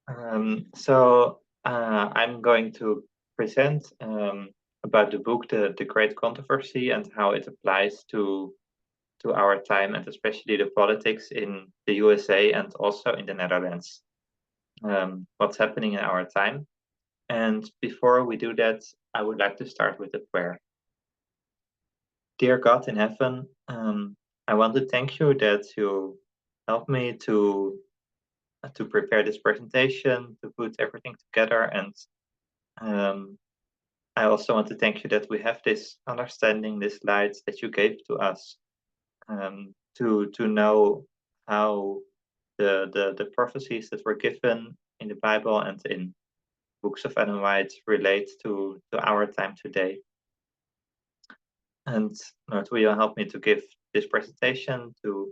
I'm going to present about the book, the Great Controversy, and how it applies to our time, and especially the politics in the USA and also in the Netherlands. What's happening in our time. And before we do that, I would like to start with a prayer. Dear God in heaven, I want to thank you that you helped me to prepare this presentation, to put everything together, and I also want to thank you that we have this understanding, this light that you gave to us, to know how the prophecies that were given in the Bible and in books of Ellen White relate to our time today. And Lord, will you help me to give this presentation, to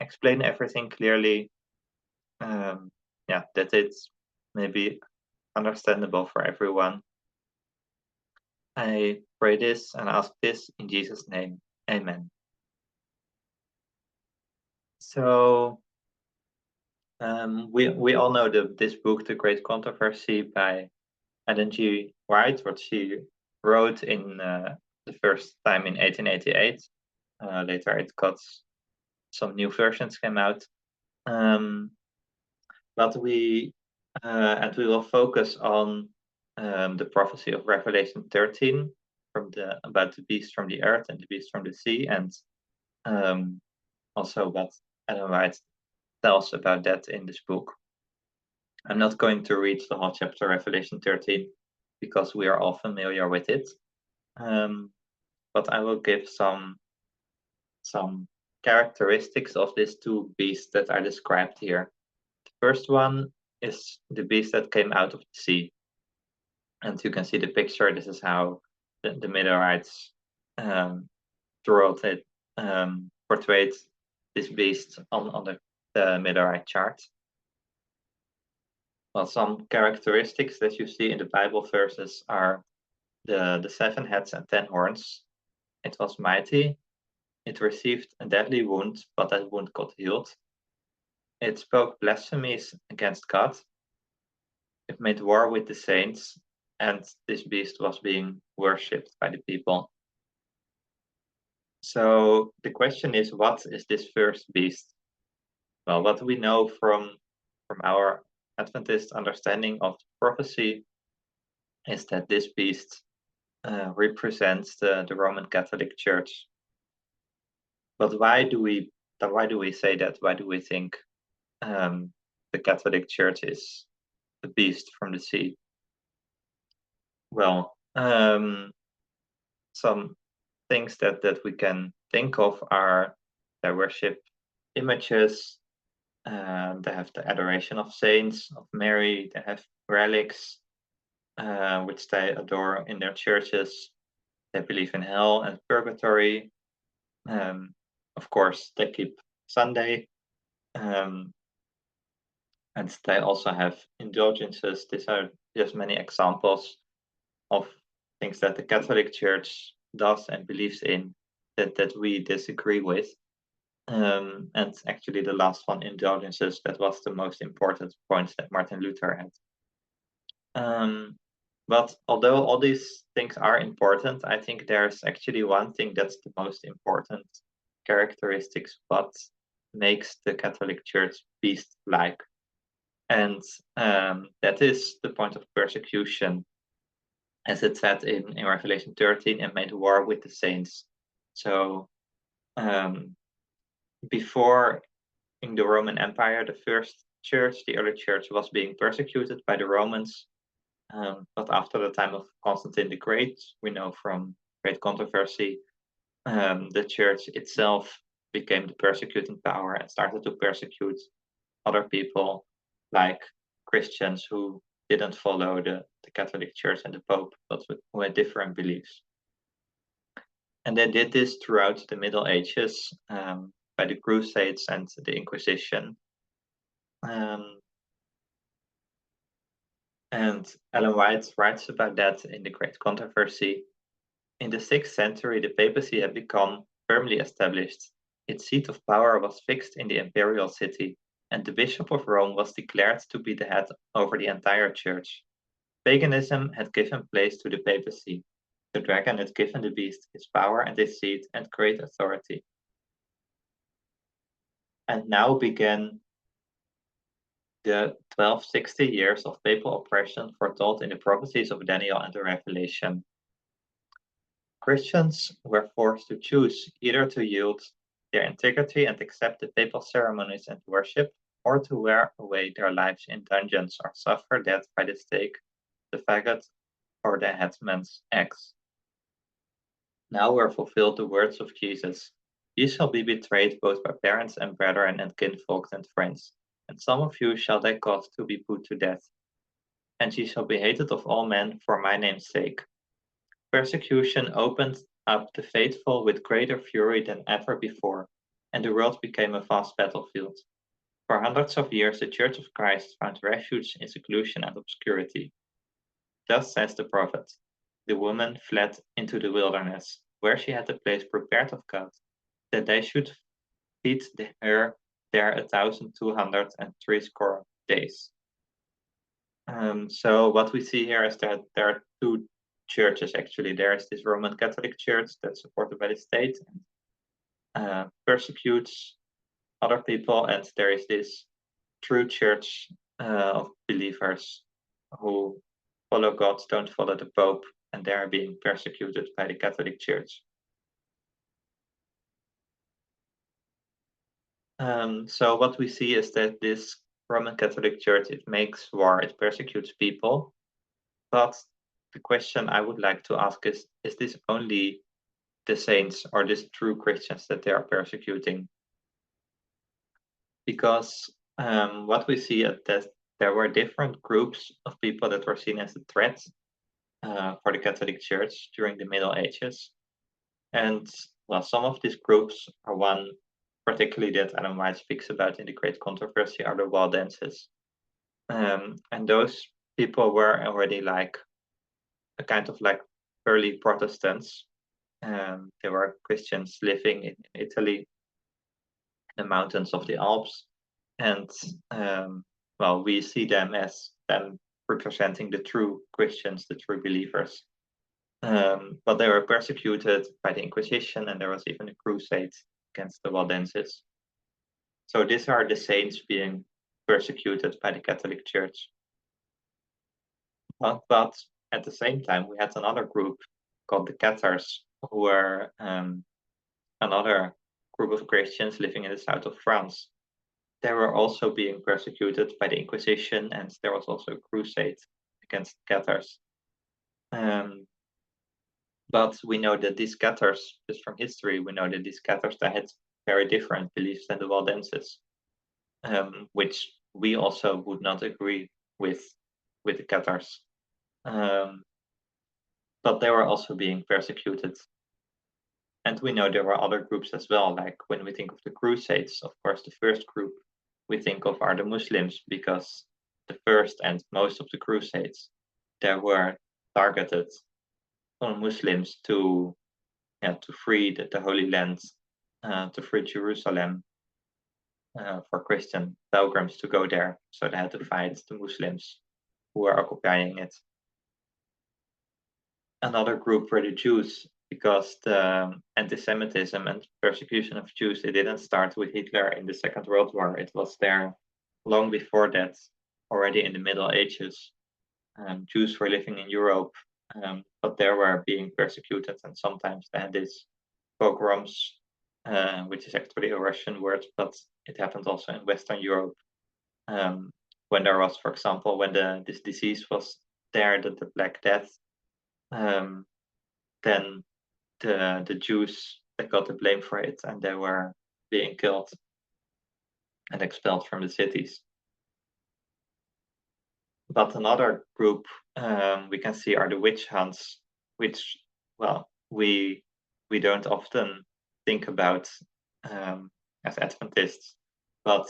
explain everything clearly, that it's maybe understandable for everyone. I pray this and ask this in Jesus' name. Amen. So we all know this book, The Great Controversy by Ellen G. White, what she wrote in the first time in 1888. Later it got some new versions came out. But we will focus on the prophecy of Revelation 13 about the beast from the earth and the beast from the sea, and also what Ellen White tells about that in this book. I'm not going to read the whole chapter Revelation 13 because we are all familiar with it, but I will give some characteristics of these two beasts that are described here. The first one is the beast that came out of the sea. And you can see the picture. This is how the Millerites portrayed this beast on the Millerite chart. Well, some characteristics that you see in the Bible verses are the 7 heads and 10 horns. It was mighty. It received a deadly wound, but that wound got healed. It spoke blasphemies against God. It made war with the saints, and this beast was being worshipped by the people. So the question is, what is this first beast? Well, what we know from our Adventist understanding of prophecy is that this beast represents the Roman Catholic Church. But why do we say that? Why do we think the Catholic Church is the beast from the sea? Well, some things that we can think of are they worship images, they have the adoration of saints, of Mary, they have relics, which they adore in their churches. They believe in hell and purgatory. Of course, they keep Sunday. And they also have indulgences. These are just many examples of things that the Catholic Church does and believes in that we disagree with. And actually the last one, indulgences, that was the most important point that Martin Luther had. But although all these things are important, I think there's actually one thing that's the most important characteristics, what makes the Catholic Church beast-like. And that is the point of persecution, as it said in Revelation 13, and made war with the saints. So before, in the Roman Empire, the first church, the early church, was being persecuted by the Romans. But after the time of Constantine the Great, we know from Great Controversy, the church itself became the persecuting power and started to persecute other people, like Christians who didn't follow the Catholic Church and the Pope, but who had different beliefs. And they did this throughout the Middle Ages by the Crusades and the Inquisition. And Ellen White writes about that in The Great Controversy. In the 6th century, the papacy had become firmly established. Its seat of power was fixed in the imperial city. and the Bishop of Rome was declared to be the head over the entire church. Paganism had given place to the papacy. The dragon had given the beast his power and his seat and great authority. And now began the 1260 years of papal oppression foretold in the prophecies of Daniel and the Revelation. Christians were forced to choose either to yield their integrity and accept the papal ceremonies and worship, or to wear away their lives in dungeons or suffer death by the stake, the faggot, or the headsman's axe. Now were fulfilled the words of Jesus: "Ye shall be betrayed both by parents and brethren and kinfolks and friends, and some of you shall they cause to be put to death. And ye shall be hated of all men for my name's sake." Persecution opened up the faithful with greater fury than ever before, and the world became a vast battlefield. For hundreds of years, the Church of Christ found refuge in seclusion and obscurity. Thus says the prophet: "The woman fled into the wilderness, where she had a place prepared of God, that they should feed her there 1,260 days." So what we see here is that there are two churches actually. There is this Roman Catholic Church that's supported by the state and persecutes other people, and there is this true church of believers who follow God, don't follow the Pope, and they are being persecuted by the Catholic Church. So what we see is that this Roman Catholic Church, it makes war, it persecutes people, but the question I would like to ask is this only the saints or these true Christians that they are persecuting? Because what we see is that there were different groups of people that were seen as a threat for the Catholic Church during the Middle Ages. And well, some of these groups are one particularly that Ellen White speaks about in the Great Controversy are the Waldenses. And those people were already like a kind of like early Protestants. They were Christians living in Italy, in the mountains of the Alps. And well, we see them as them representing the true Christians, the true believers. But they were persecuted by the Inquisition, and there was even a crusade against the Waldenses. So these are the saints being persecuted by the Catholic Church. But at the same time, we had another group called the Cathars, who were another group of Christians living in the south of France. They were also being persecuted by the Inquisition, and there was also a crusade against Cathars. But we know that these Cathars, just from history, we know that these Cathars, they had very different beliefs than the Waldenses, which we also would not agree with the Cathars. But they were also being persecuted. And we know there were other groups as well, like when we think of the Crusades, of course, the first group we think of are the Muslims, because the first and most of the Crusades, they were targeted on Muslims to free the Holy Land, to free Jerusalem for Christian pilgrims to go there. So they had to fight the Muslims who were occupying it. Another group were the Jews, because the anti-Semitism and persecution of Jews, it didn't start with Hitler in the Second World War. It was there long before that, already in the Middle Ages. Jews were living in Europe, but they were being persecuted, and sometimes they had these pogroms, which is actually a Russian word, but it happened also in Western Europe. When there was, for example, when this disease was there, the Black Death, then the Jews, they got the blame for it, and they were being killed and expelled from the cities. But another group we can see are the witch hunts, which, well, we don't often think about as Adventists, but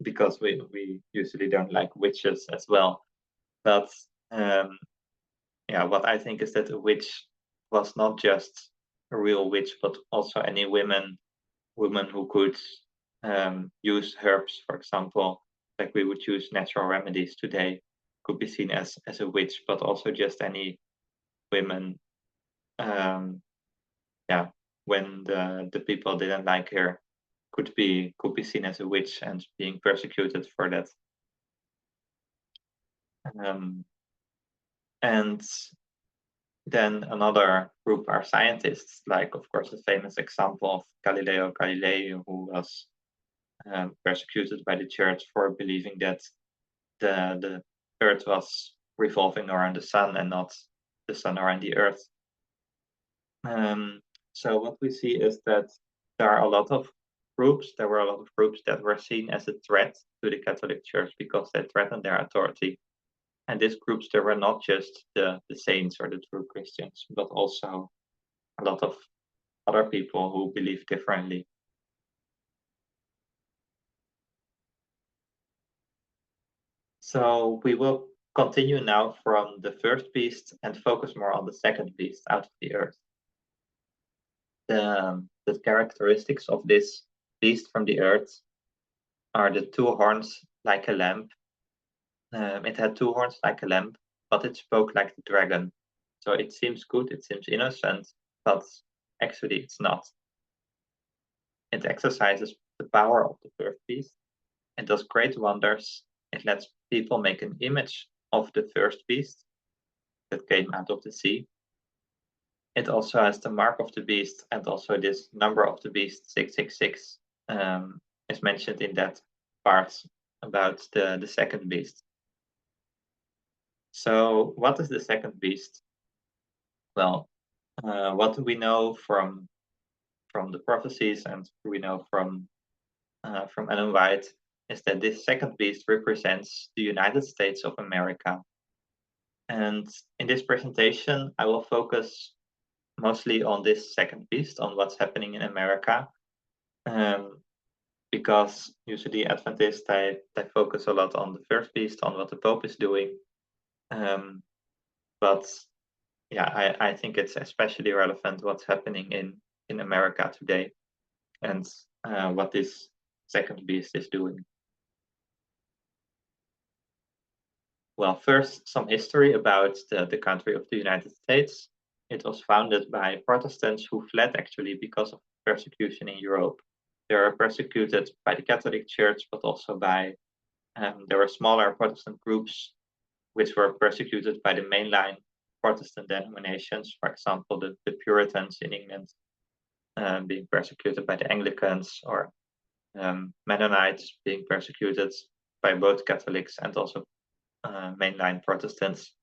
because we usually don't like witches as well. But yeah, what I think is that a witch was not just a real witch, but also any woman who could use herbs, for example, like we would use natural remedies today, could be seen as a witch, but also just any women, yeah, when the people didn't like her, could be seen as a witch and being persecuted for that. And then another group are scientists, like of course the famous example of Galileo Galilei, who was persecuted by the church for believing that the earth was revolving around the sun and not the sun around the earth. So what we see is that there were a lot of groups that were seen as a threat to the Catholic Church because they threatened their authority. And these groups, they were not just the saints or the true Christians, but also a lot of other people who believe differently. So we will continue now from the first beast and focus more on the second beast out of the earth. The characteristics of this beast from the earth are the two horns like a lamb. It had two horns like a lamb, but it spoke like the dragon. So it seems good, it seems innocent, but actually it's not. It exercises the power of the first beast. It does great wonders. It lets people make an image of the first beast that came out of the sea. It also has the mark of the beast, and also this number of the beast, 666, is mentioned in that part about the second beast. So what is the second beast? Well, what we know from the prophecies, and we know from Ellen White, is that this second beast represents the United States of America. And in this presentation, I will focus mostly on this second beast, on what's happening in America, because usually Adventists, they focus a lot on the first beast, on what the Pope is doing. But yeah, I think it's especially relevant what's happening in America today, and what this second beast is doing. Well, first, some history about the country of the United States. It was founded by Protestants who fled actually because of persecution in Europe. They were persecuted by the Catholic Church, but also by, there were smaller Protestant groups which were persecuted by the mainline Protestant denominations, for example, the Puritans in England, being persecuted by the Anglicans, or Mennonites being persecuted by both Catholics and also mainline Protestants.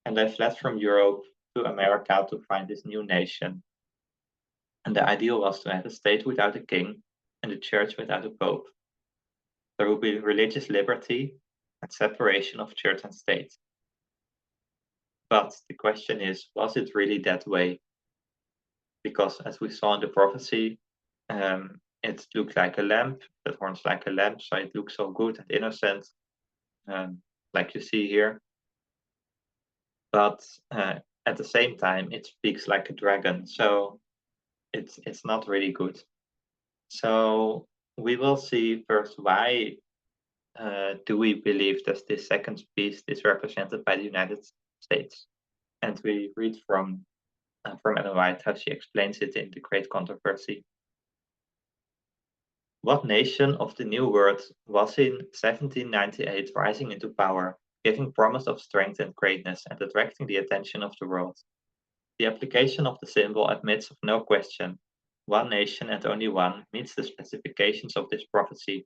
And they fled from Europe to America to find this new nation. And the ideal was to have a state without a king and a church without a pope. There would be religious liberty and separation of church and state. But the question is, was it really that way? Because as we saw in the prophecy, it looked like a lamb, that horns like a lamb, so it looks so good and innocent, like you see here. But at the same time, it speaks like a dragon, so it's not really good. So we will see first why do we believe that this second beast is represented by the United States? And we read from Ellen White how she explains it in The Great Controversy. What nation of the New World was in 1798 rising into power, giving promise of strength and greatness and attracting the attention of the world? The application of the symbol admits of no question. One nation and only one meets the specifications of this prophecy.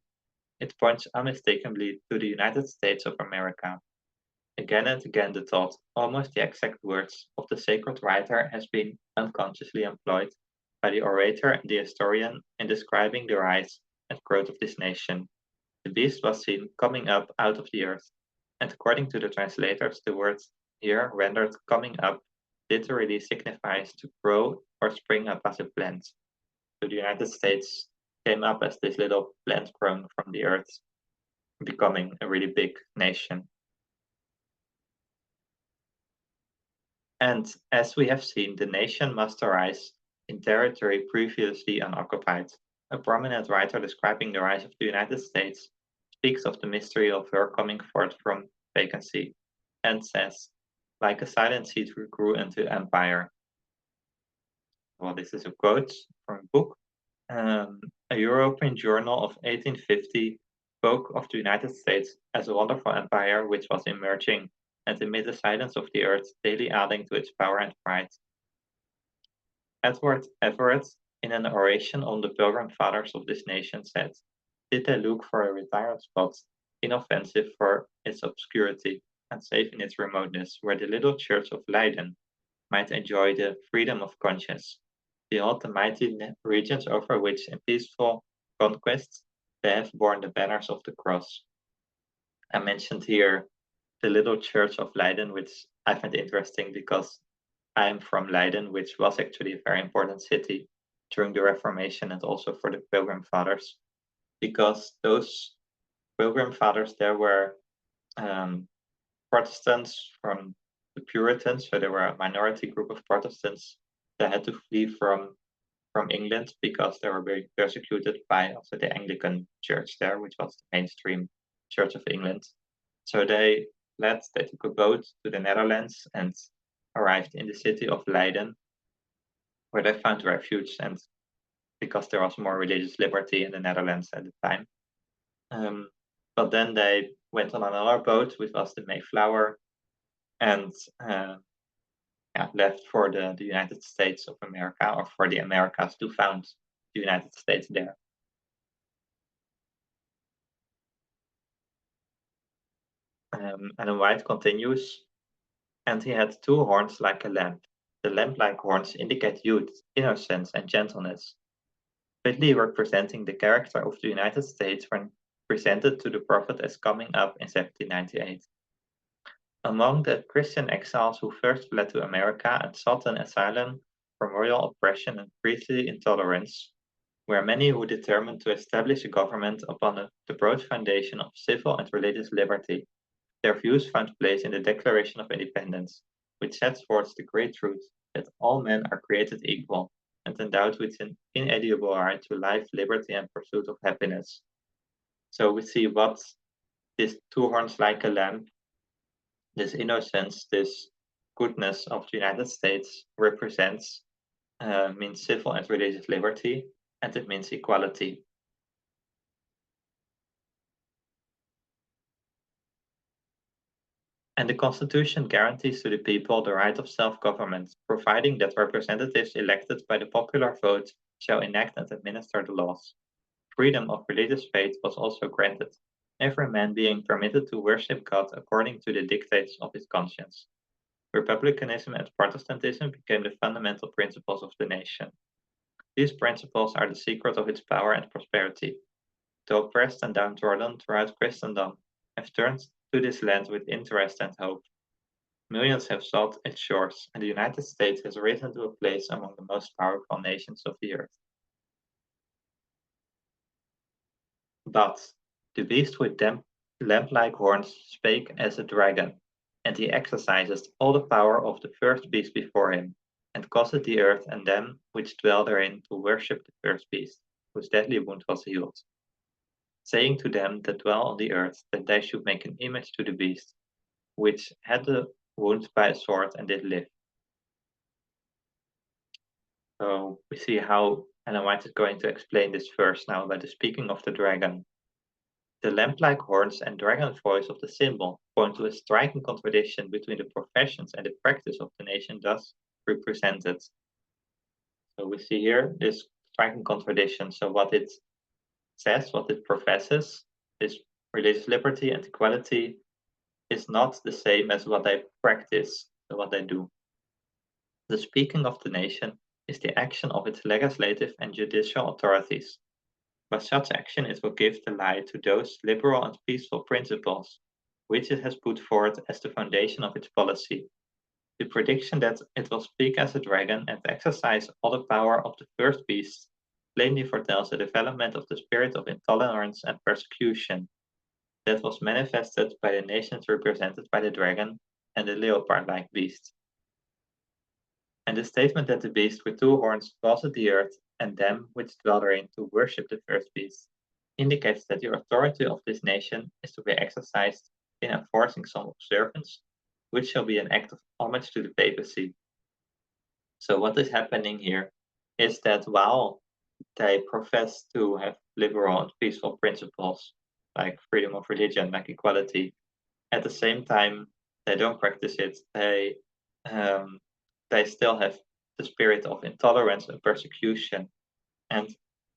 It points unmistakably to the United States of America. Again and again the thought, almost the exact words, of the sacred writer has been unconsciously employed by the orator and the historian in describing the rise and growth of this nation. The beast was seen coming up out of the earth, and according to the translators, the word here rendered coming up literally signifies to grow or spring up as a plant. So the United States came up as this little plant grown from the earth, becoming a really big nation. And as we have seen, the nation must arise in territory previously unoccupied. a prominent writer describing the rise of the United States, speaks of the mystery of her coming forth from vacancy, and says, like a silent seed we grew into empire. Well, this is a quote from a book. A European journal of 1850 spoke of the United States as a wonderful empire which was emerging, and amid the silence of the earth, daily adding to its power and pride. Edward Everett, in an oration on the Pilgrim Fathers of this nation, said, "Did they look for a retired spot, inoffensive for its obscurity, and safe in its remoteness, where the little church of Leiden might enjoy the freedom of conscience, behold the mighty regions over which in peaceful conquest they have borne the banners of the cross." I mentioned here the little church of Leiden, which I find interesting because I am from Leiden, which was actually a very important city during the Reformation and also for the Pilgrim Fathers, because those Pilgrim Fathers there were Protestants from the Puritans, so there were a minority group of Protestants that had to flee from England because they were being persecuted by also the Anglican Church there, which was the mainstream Church of England. So they took a boat to the Netherlands and arrived in the city of Leiden, where they found refuge, and because there was more religious liberty in the Netherlands at the time. But then they went on another boat, which was the Mayflower, and left for the United States of America, or for the Americas, to found the United States there. And White continues, and he had 2 horns like a lamp. The lamp-like horns indicate youth, innocence, and gentleness, fitly representing the character of the United States when presented to the prophet as coming up in 1798. Among the Christian exiles who first fled to America and sought an asylum from royal oppression and priestly intolerance, were many who determined to establish a government upon the broad foundation of civil and religious liberty. Their views found place in the Declaration of Independence, which sets forth the great truth that all men are created equal and endowed with an inalienable right to life, liberty, and pursuit of happiness. So we see what this 2 horns like a lamp, this innocence, this goodness of the United States represents, means civil and religious liberty, and it means equality. And the Constitution guarantees to the people the right of self-government, providing that representatives elected by the popular vote shall enact and administer the laws. Freedom of religious faith was also granted, every man being permitted to worship God according to the dictates of his conscience. Republicanism and Protestantism became the fundamental principles of the nation. These principles are the secret of its power and prosperity. The oppressed and downtrodden throughout Christendom have turned to this land with interest and hope. Millions have sought its shores, and the United States has risen to a place among the most powerful nations of the earth. But the beast with lamp-like horns spake as a dragon, and he exercised all the power of the first beast before him, and caused the earth and them which dwell therein to worship the first beast, whose deadly wound was healed, saying to them that dwell on the earth that they should make an image to the beast, which had the wound by a sword and did live. So we see how Ellen White is going to explain this verse now by the speaking of the dragon. The lamp-like horns and dragon voice of the symbol point to a striking contradiction between the professions and the practice of the nation thus represented. So we see here this striking contradiction. So what it says, what it professes, this religious liberty and equality, is not the same as what they practice, so what they do. The speaking of the nation is the action of its legislative and judicial authorities. By such action it will give the lie to those liberal and peaceful principles which it has put forth as the foundation of its policy. The prediction that it will speak as a dragon and exercise all the power of the first beast plainly foretells the development of the spirit of intolerance and persecution that was manifested by the nations represented by the dragon and the leopard-like beast. And the statement that the beast with 2 horns caused the earth and them which dwell therein to worship the first beast, indicates that the authority of this nation is to be exercised in enforcing some observance, which shall be an act of homage to the papacy. So what is happening here is that while they profess to have liberal and peaceful principles like freedom of religion, like equality, at the same time they don't practice it. They still have the spirit of intolerance and persecution, and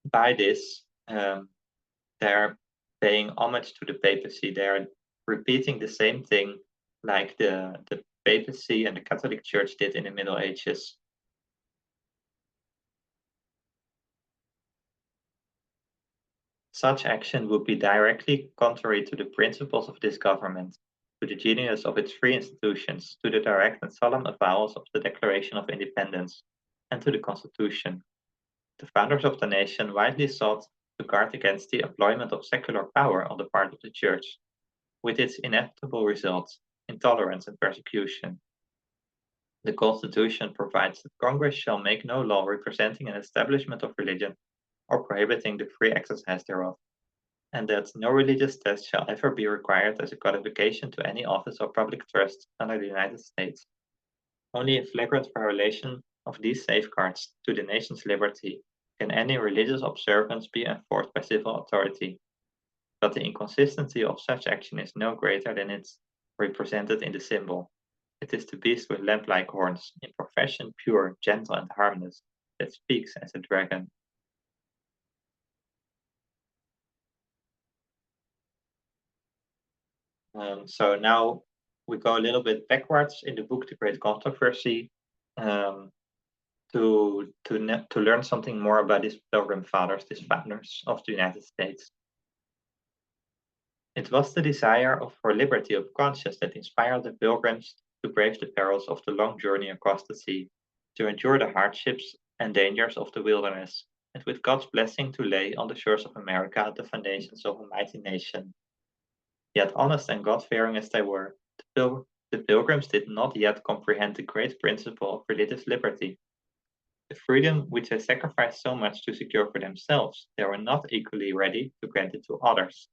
by this they're paying homage to the papacy. They are repeating the same thing like the papacy and the Catholic Church did in the Middle Ages. Such action would be directly contrary to the principles of this government, to the genius of its free institutions, to the direct and solemn avowals of the Declaration of Independence, and to the Constitution. The founders of the nation widely sought to guard against the employment of secular power on the part of the Church, with its inevitable results, intolerance and persecution. The Constitution provides that Congress shall make no law representing an establishment of religion or prohibiting the free exercise thereof, and that no religious test shall ever be required as a qualification to any office or public trust under the United States. Only in flagrant violation of these safeguards to the nation's liberty can any religious observance be enforced by civil authority. But the inconsistency of such action is no greater than it's represented in the symbol. It is the beast with lamp-like horns, in profession pure, gentle, and harmless, that speaks as a dragon. So now we go a little bit backwards in the book, The Great Controversy, to learn something more about these Pilgrim Fathers, these founders of the United States. It was the desire for liberty of conscience that inspired the Pilgrims to brave the perils of the long journey across the sea, to endure the hardships and dangers of the wilderness, and with God's blessing to lay on the shores of America the foundations of a mighty nation. Yet honest and God-fearing as they were, the Pilgrims did not yet comprehend the great principle of religious liberty. The freedom which they sacrificed so much to secure for themselves, they were not equally ready to grant it to others.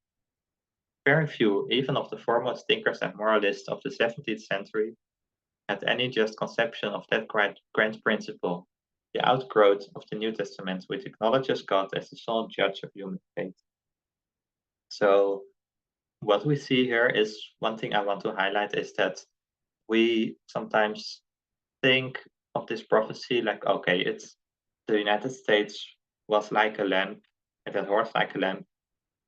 Very few, even of the foremost thinkers and moralists of the 17th century, had any just conception of that grand principle, the outgrowth of the New Testament, which acknowledges God as the sole judge of human fate. So what we see here is, one thing I want to highlight is that we sometimes think of this prophecy like, okay, it's the United States was like a lamp, it had horns like a lamp,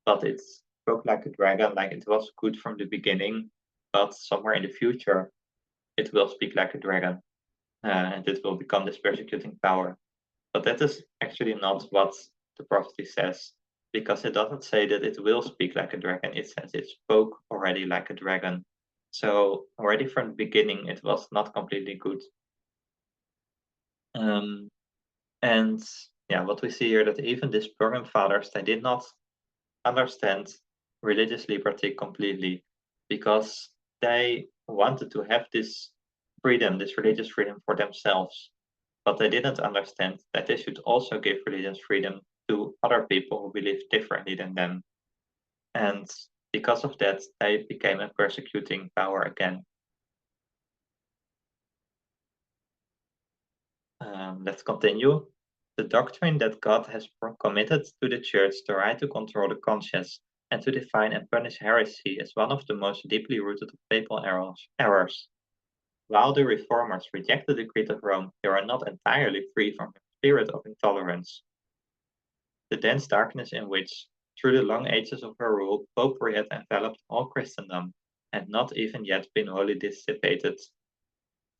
but it spoke like a dragon, like it was good from the beginning, but somewhere in the future it will speak like a dragon, and it will become this persecuting power. But that is actually not what the prophecy says, because it doesn't say that it will speak like a dragon, it says it spoke already like a dragon. So already from the beginning it was not completely good. And yeah, what we see here, that even these Pilgrim Fathers, they did not understand religious liberty completely, because they wanted to have this freedom, this religious freedom for themselves, but they didn't understand that they should also give religious freedom to other people who believe differently than them. And because of that, they became a persecuting power again. Let's continue. The doctrine that God has committed to the Church the right to control the conscience and to define and punish heresy is one of the most deeply rooted of papal errors. While the Reformers rejected the Creed of Rome, they were not entirely free from the spirit of intolerance. The dense darkness in which, through the long ages of her rule, popery had enveloped all Christendom, had not even yet been wholly dissipated,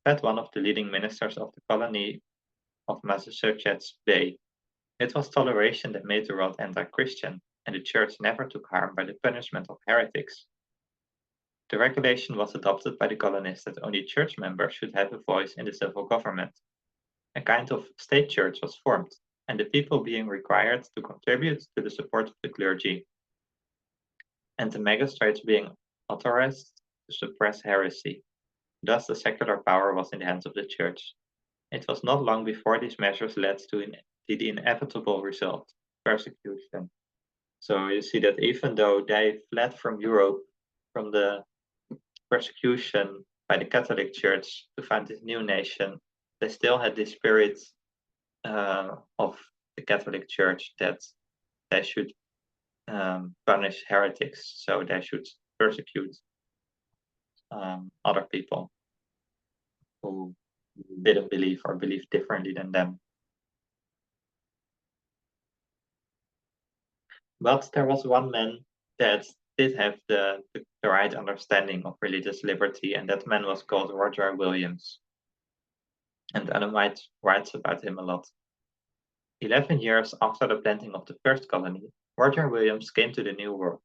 said one of the leading ministers of the colony of Massachusetts Bay. It was toleration that made the world anti-Christian, and the Church never took harm by the punishment of heretics. The regulation was adopted by the colonists that only church members should have a voice in the civil government. A kind of state church was formed, and the people being required to contribute to the support of the clergy, and the magistrates being authorized to suppress heresy. Thus the secular power was in the hands of the Church. It was not long before these measures led to be the inevitable result, persecution. So you see that even though they fled from Europe, from the persecution by the Catholic Church to found this new nation, they still had this spirit of the Catholic Church that they should punish heretics, so they should persecute other people who didn't believe or believed differently than them. But there was one man that did have the right understanding of religious liberty, and that man was called Roger Williams. And Ellen White writes about him a lot. 11 years after the planting of the first colony, Roger Williams came to the New World.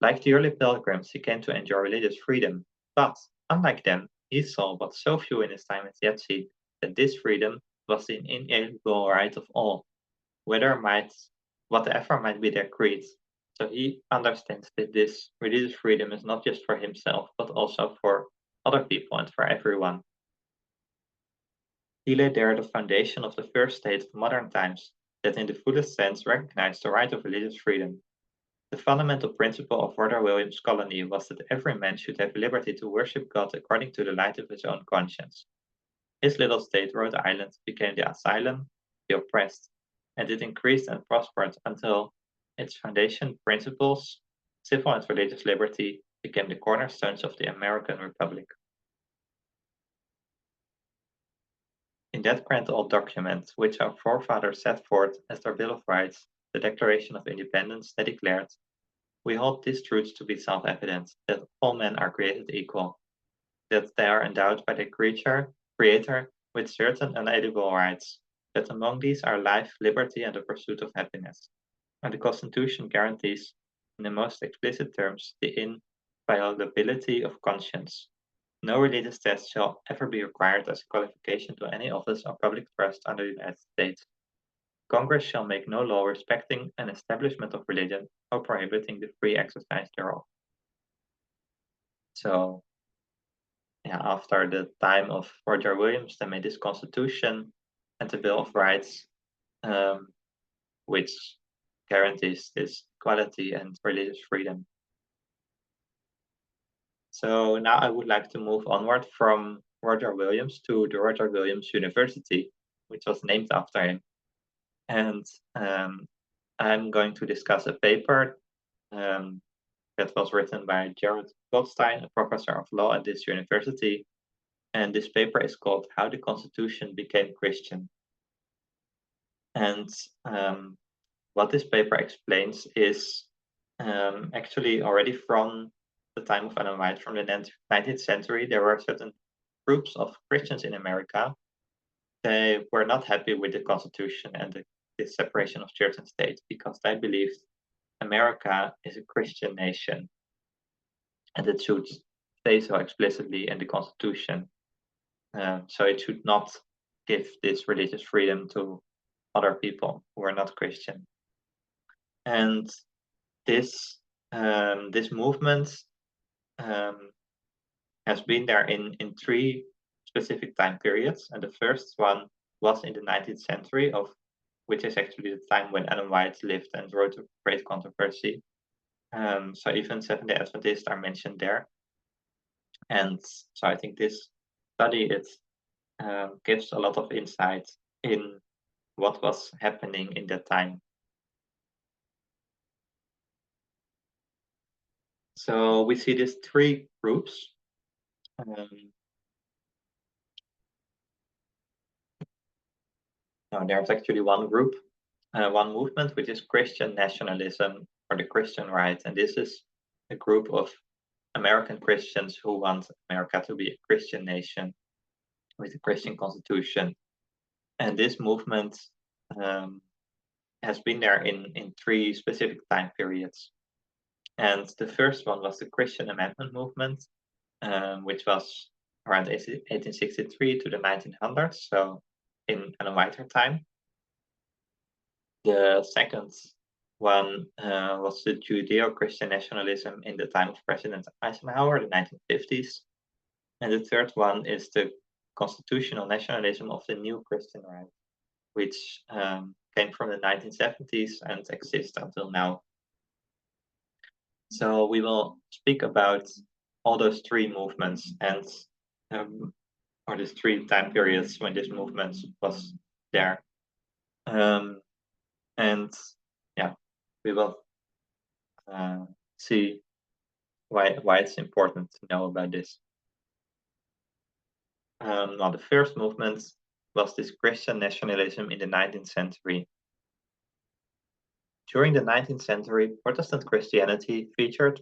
Like the early pilgrims, he came to enjoy religious freedom, but, unlike them, he saw what so few in his time had yet seen, that this freedom was the inalienable right of all, whatever might be their creed. So he understands that this religious freedom is not just for himself, but also for other people and for everyone. He laid there the foundation of the first state of modern times, that in the fullest sense recognized the right of religious freedom. The fundamental principle of Roger Williams' colony was that every man should have liberty to worship God according to the light of his own conscience. His little state, Rhode Island, became the asylum, the oppressed, and it increased and prospered until its foundation principles, civil and religious liberty, became the cornerstones of the American Republic. In that grand old document, which our forefathers set forth as their Bill of Rights, the Declaration of Independence, they declared, "We hold these truths to be self-evident, that all men are created equal, that they are endowed by their Creator with certain unalienable rights, that among these are life, liberty, and the pursuit of happiness. And the Constitution guarantees, in the most explicit terms, the inviolability of conscience. No religious test shall ever be required as a qualification to any office or public trust under the United States. Congress shall make no law respecting an establishment of religion or prohibiting the free exercise thereof." So, after the time of Roger Williams, they made this Constitution and the Bill of Rights, which guarantees this equality and religious freedom. So now I would like to move onward from Roger Williams to the Roger Williams University, which was named after him. And I'm going to discuss a paper that was written by Jared Goldstein, a professor of law at this university. And this paper is called "How the Constitution Became Christian." And what this paper explains is actually already from the time of Ellen White, from the 19th century, there were certain groups of Christians in America. They were not happy with the Constitution and the separation of church and state, because they believed America is a Christian nation, and it should say so explicitly in the Constitution. So it should not give this religious freedom to other people who are not Christian. And this movement has been there in 3 specific time periods, and the first one was in the 19th century, which is actually the time when Ellen White lived and wrote a great controversy. So even Seventh-day Adventists are mentioned there. And so I think this study, it gives a lot of insight in what was happening in that time. So we see these 3 groups. No, there's actually one group, one movement, which is Christian nationalism or the Christian right. And this is a group of American Christians who want America to be a Christian nation with a Christian constitution. And this movement has been there in 3 specific time periods. And the first one was the Christian Amendment movement, which was around 1863 to the 1900s, so in Ellen White's time. The second one was the Judeo-Christian nationalism in the time of President Eisenhower, the 1950s. And the third one is the constitutional nationalism of the new Christian right. which came from the 1970s and exists until now. So we will speak about all those three movements and or these three time periods when this movement was there. And yeah, we will see why it's important to know about this. Now, the first movement was this Christian nationalism in the 19th century. During the 19th century, Protestant Christianity featured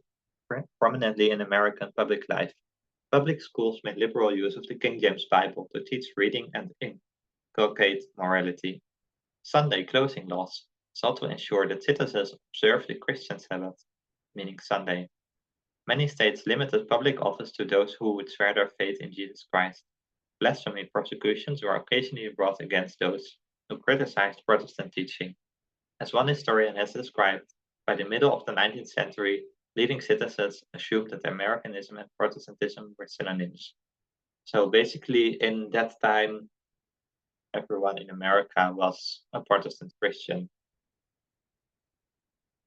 prominently in American public life. Public schools made liberal use of the King James Bible to teach reading and inculcate morality. Sunday closing laws sought to ensure that citizens observe the Christian Sabbath, meaning Sunday. Many states limited public office to those who would swear their faith in Jesus Christ. Blasphemy prosecutions were occasionally brought against those who criticized Protestant teaching. As one historian has described, by the middle of the 19th century, leading citizens assumed that Americanism and Protestantism were synonyms. So basically, in that time, everyone in America was a Protestant Christian.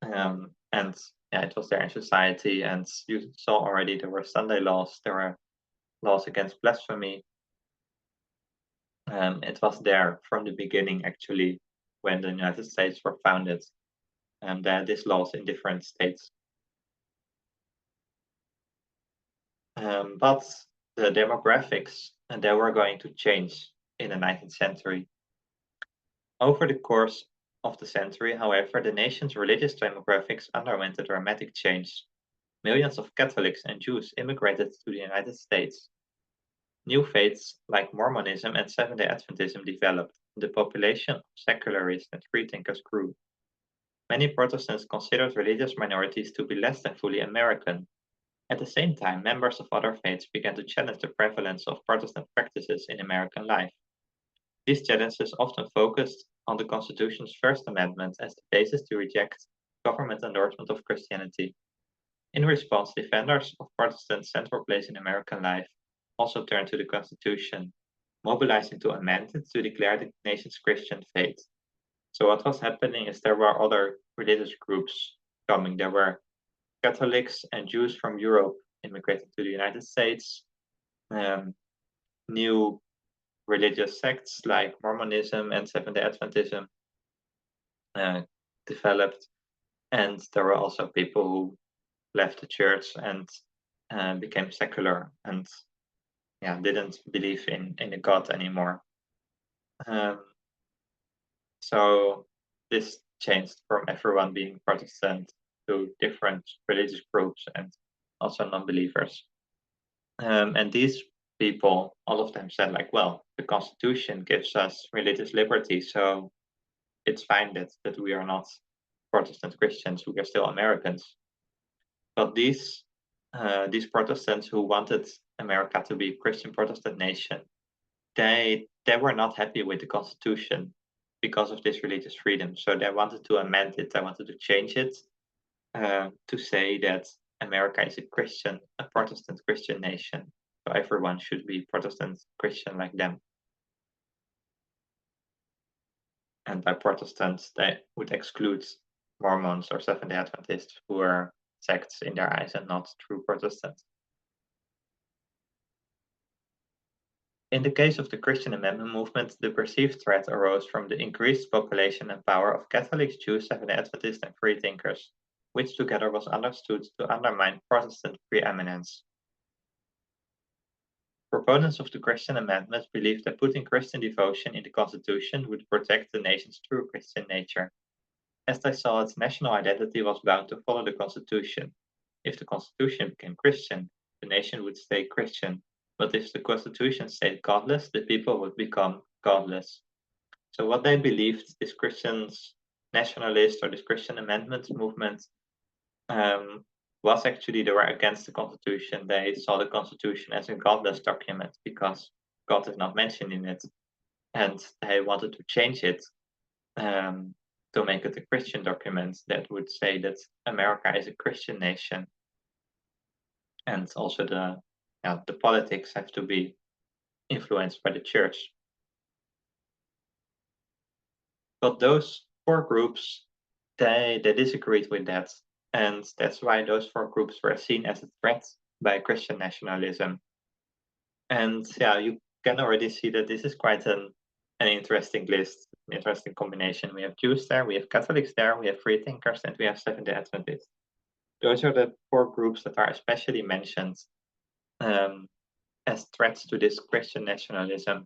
And yeah, it was there in society, and you saw already there were Sunday laws, there were laws against blasphemy. It was there from the beginning, actually, when the United States were founded, and there are these laws in different states. But the demographics, and they were going to change in the 19th century. Over the course of the century, however, the nation's religious demographics underwent a dramatic change. Millions of Catholics and Jews immigrated to the United States. New faiths like Mormonism and Seventh-day Adventism developed, and the population of secularists and freethinkers grew. Many Protestants considered religious minorities to be less than fully American. At the same time, members of other faiths began to challenge the prevalence of Protestant practices in American life. These challenges often focused on the Constitution's First Amendment as the basis to reject government endorsement of Christianity. In response, defenders of Protestants' central place in American life also turned to the Constitution, mobilizing to amend it to declare the nation's Christian faith. So what was happening is there were other religious groups coming. There were Catholics and Jews from Europe immigrating to the United States. New religious sects like Mormonism and Seventh-day Adventism developed, and there were also people who left the church and became secular and didn't believe in a God anymore. So this changed from everyone being Protestant to different religious groups and also non-believers. And these people, all of them said like, well, the Constitution gives us religious liberty, so it's fine that we are not Protestant Christians, we are still Americans. But these Protestants who wanted America to be a Christian Protestant nation, they were not happy with the Constitution because of this religious freedom. So they wanted to amend it, they wanted to change it to say that America is a Protestant Christian nation. So everyone should be Protestant Christian like them. And by Protestants, they would exclude Mormons or Seventh-day Adventists who were sects in their eyes and not true Protestants. In the case of the Christian Amendment movement, the perceived threat arose from the increased population and power of Catholics, Jews, Seventh-day Adventists, and freethinkers, which together was understood to undermine Protestant preeminence. Proponents of the Christian Amendment believed that putting Christian devotion in the Constitution would protect the nation's true Christian nature, as they saw its national identity was bound to follow the Constitution. If the Constitution became Christian, the nation would stay Christian, but if the Constitution stayed godless, the people would become godless. So what they believed, this Christians nationalist or this Christian Amendment movement, was actually they were against the Constitution. They saw the Constitution as a godless document because God is not mentioned in it, and they wanted to change it to make it a Christian document that would say that America is a Christian nation, and also the politics have to be influenced by the church. But those 4 groups, they disagreed with that. And that's why those 4 groups were seen as a threat by Christian nationalism. And yeah, you can already see that this is quite an interesting list, an interesting combination. We have Jews there, we have Catholics there, we have free thinkers, and we have Seventh-day Adventists. Those are the 4 groups that are especially mentioned as threats to this Christian nationalism.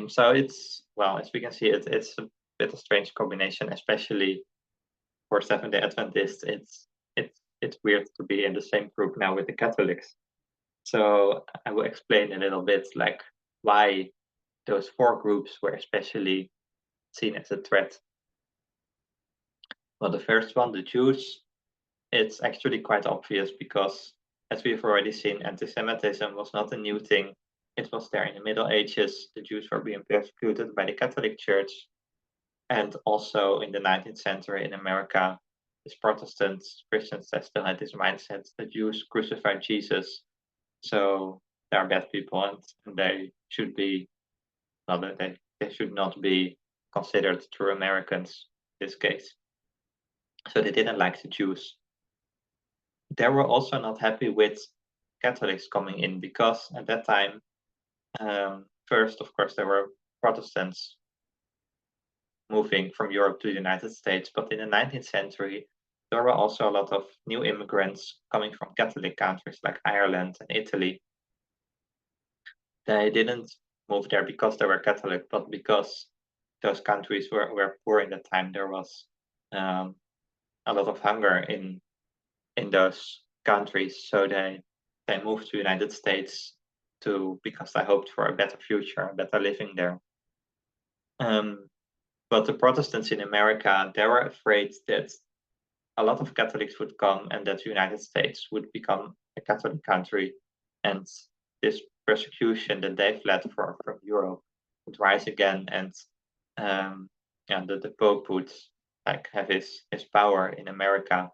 So it's, well, as we can see, it's a bit of a strange combination, especially for Seventh-day Adventists. It's weird to be in the same group now with the Catholics. So I will explain a little bit like why those 4 groups were especially seen as a threat. Well, the first one, the Jews, it's actually quite obvious because, as we've already seen, anti-Semitism was not a new thing. It was there in the Middle Ages. The Jews were being persecuted by the Catholic Church. And also in the 19th century in America, as Protestants, Christians, they still had this mindset, the Jews crucified Jesus. So they are bad people and they should be, well, they should not be considered true Americans in this case. So they didn't like the Jews. They were also not happy with Catholics coming in because at that time, first, of course, there were Protestants moving from Europe to the United States, but in the 19th century, there were also a lot of new immigrants coming from Catholic countries like Ireland and Italy. They didn't move there because they were Catholic, but because those countries were poor in the time. There was a lot of hunger in those countries, so they moved to the United States because they hoped for a better future, a better living there. But the Protestants in America, they were afraid that a lot of Catholics would come and that the United States would become a Catholic country, and this persecution that they fled from Europe would rise again, and the Pope would have his power in America.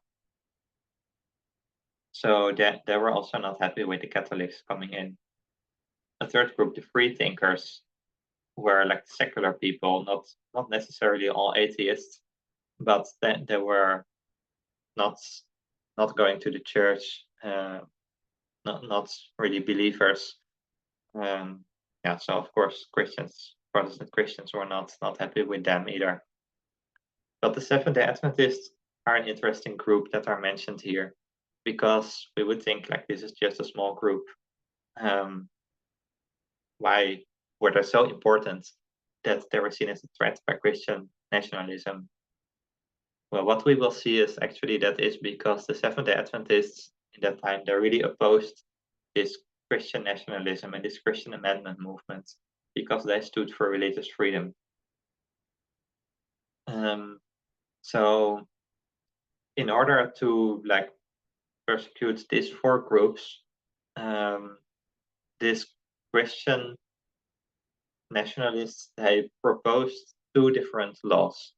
So they were also not happy with the Catholics coming in. A third group, the free thinkers, were like secular people, not necessarily all atheists, but they were not going to the church, not really believers. So of course Protestant Christians were not happy with them either. But the Seventh-day Adventists are an interesting group that are mentioned here, because we would think like this is just a small group. Why were they so important that they were seen as a threat by Christian nationalism? Well, what we will see is actually that is because the Seventh-day Adventists in that time, they really opposed this Christian nationalism and this Christian Amendment movement because they stood for religious freedom. So in order to persecute these 4 groups, this Christian nationalists, they proposed 2 different laws.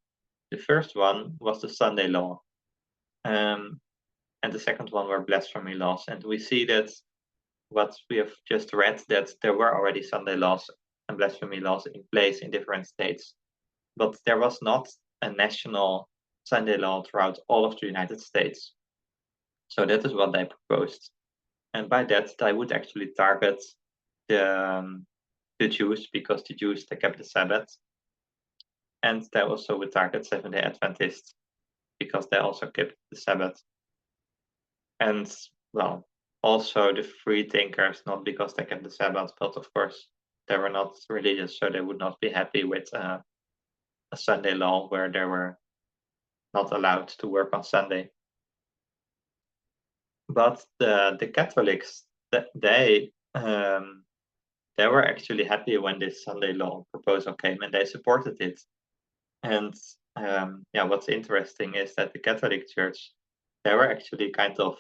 The first one was the Sunday law, and the second one were blasphemy laws. And we see that what we have just read, that there were already Sunday laws and blasphemy laws in place in different states, but there was not a national Sunday law throughout all of the United States. So that is what they proposed. And by that, they would actually target the Jews, because the Jews, they kept the Sabbath. And they also would target Seventh-day Adventists because they also kept the Sabbath. And, well, also the free thinkers, not because they kept the Sabbath, but of course they were not religious, so they would not be happy with a Sunday law where they were not allowed to work on Sunday. But the Catholics, they were actually happy when this Sunday law proposal came, and they supported it. And what's interesting is that the Catholic Church, they were actually kind of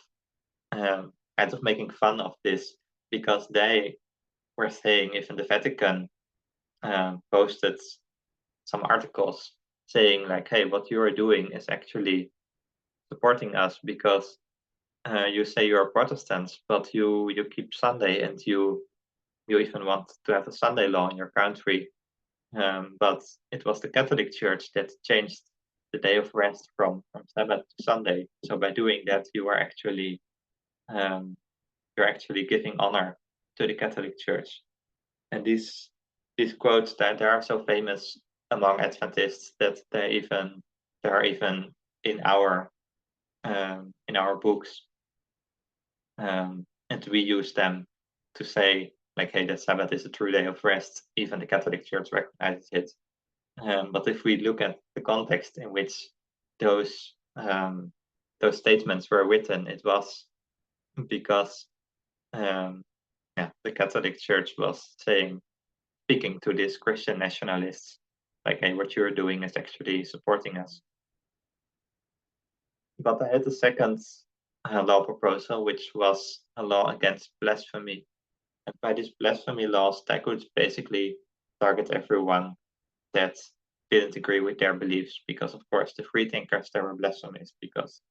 making fun of this, because they were saying, even the Vatican posted some articles saying like, hey, what you are doing is actually supporting us, because you say you're Protestants, but you keep Sunday, and you even want to have a Sunday law in your country. But it was the Catholic Church that changed the day of rest from Sabbath to Sunday. So by doing that, you're actually giving honor to the Catholic Church. And these quotes that they are so famous among Adventists that they are even in our books, and we use them to say, like, hey, the Sabbath is a true day of rest. Even the Catholic Church recognizes it. But if we look at the context in which those statements were written, it was because the Catholic Church was speaking to these Christian nationalists, like, hey, what you're doing is actually supporting us. But I had a second law proposal, which was a law against blasphemy. And by these blasphemy laws, they could basically target everyone that didn't agree with their beliefs, because of course the free thinkers, they were blasphemous because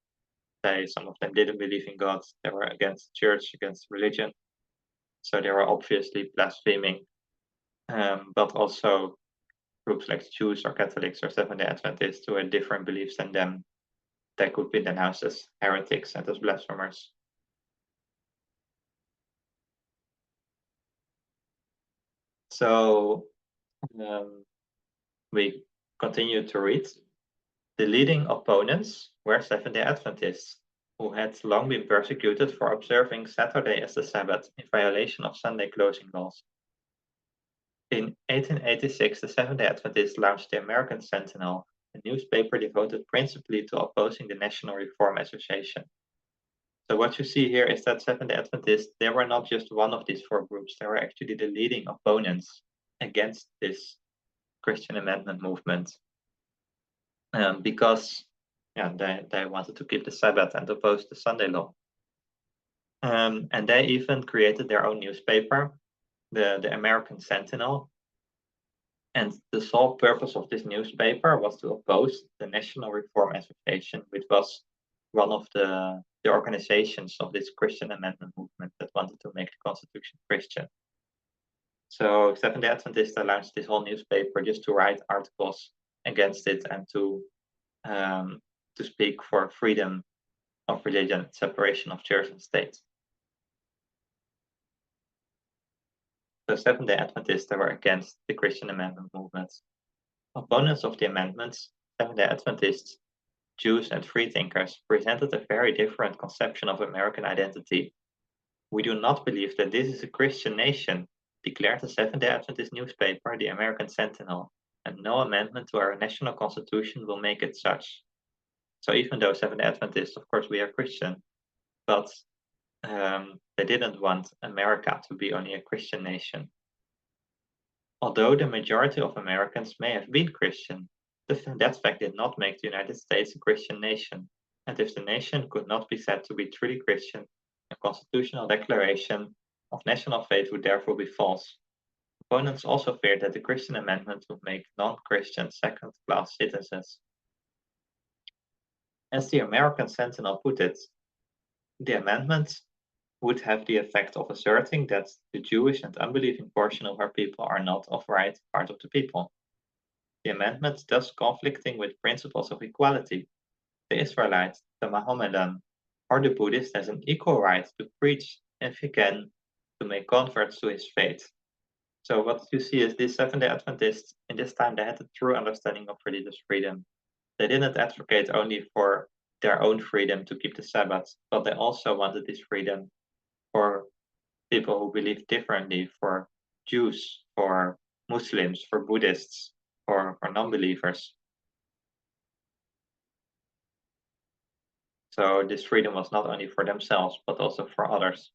some of them didn't believe in God, they were against the church, against religion, so they were obviously blaspheming. But also groups like Jews or Catholics or Seventh-day Adventists who had different beliefs than them, they could be denounced as heretics and as blasphemers. So we continue to read. The leading opponents were Seventh-day Adventists, who had long been persecuted for observing Saturday as the Sabbath in violation of Sunday closing laws. In 1886, the Seventh-day Adventists launched the American Sentinel, a newspaper devoted principally to opposing the National Reform Association. So what you see here is that Seventh-day Adventists, they were not just one of these four groups, they were actually the leading opponents against this Christian Amendment movement. Because they wanted to keep the Sabbath and oppose the Sunday law. And they even created their own newspaper, the American Sentinel. And the sole purpose of this newspaper was to oppose the National Reform Association, which was one of the organizations of this Christian Amendment movement that wanted to make the Constitution Christian. So Seventh-day Adventists launched this whole newspaper just to write articles against it and to speak for freedom of religion, separation of church and state. So Seventh-day Adventists were against the Christian Amendment movement. Opponents of the amendments, Seventh-day Adventists, Jews and freethinkers, presented a very different conception of American identity. We do not believe that this is a Christian nation, declared the Seventh-day Adventist newspaper, the American Sentinel, and no amendment to our national constitution will make it such. So even though Seventh-day Adventists, of course, we are Christian, but they didn't want America to be only a Christian nation. Although the majority of Americans may have been Christian, that fact did not make the United States a Christian nation. And if the nation could not be said to be truly Christian, a constitutional declaration of national faith would therefore be false. Opponents also feared that the Christian amendment would make non-Christians second-class citizens. As the American Sentinel put it, the amendment would have the effect of asserting that the Jewish and unbelieving portion of our people are not of right part of the people. The amendment thus conflicting with principles of equality. The Israelite, the Mohammedan, or the Buddhist has an equal right to preach if he can, to make converts to his faith. So what you see is these Seventh-day Adventists, in this time they had a true understanding of religious freedom. They didn't advocate only for their own freedom to keep the Sabbath, but they also wanted this freedom for people who believe differently, for Jews, for Muslims, for Buddhists, for non-believers. So this freedom was not only for themselves, but also for others.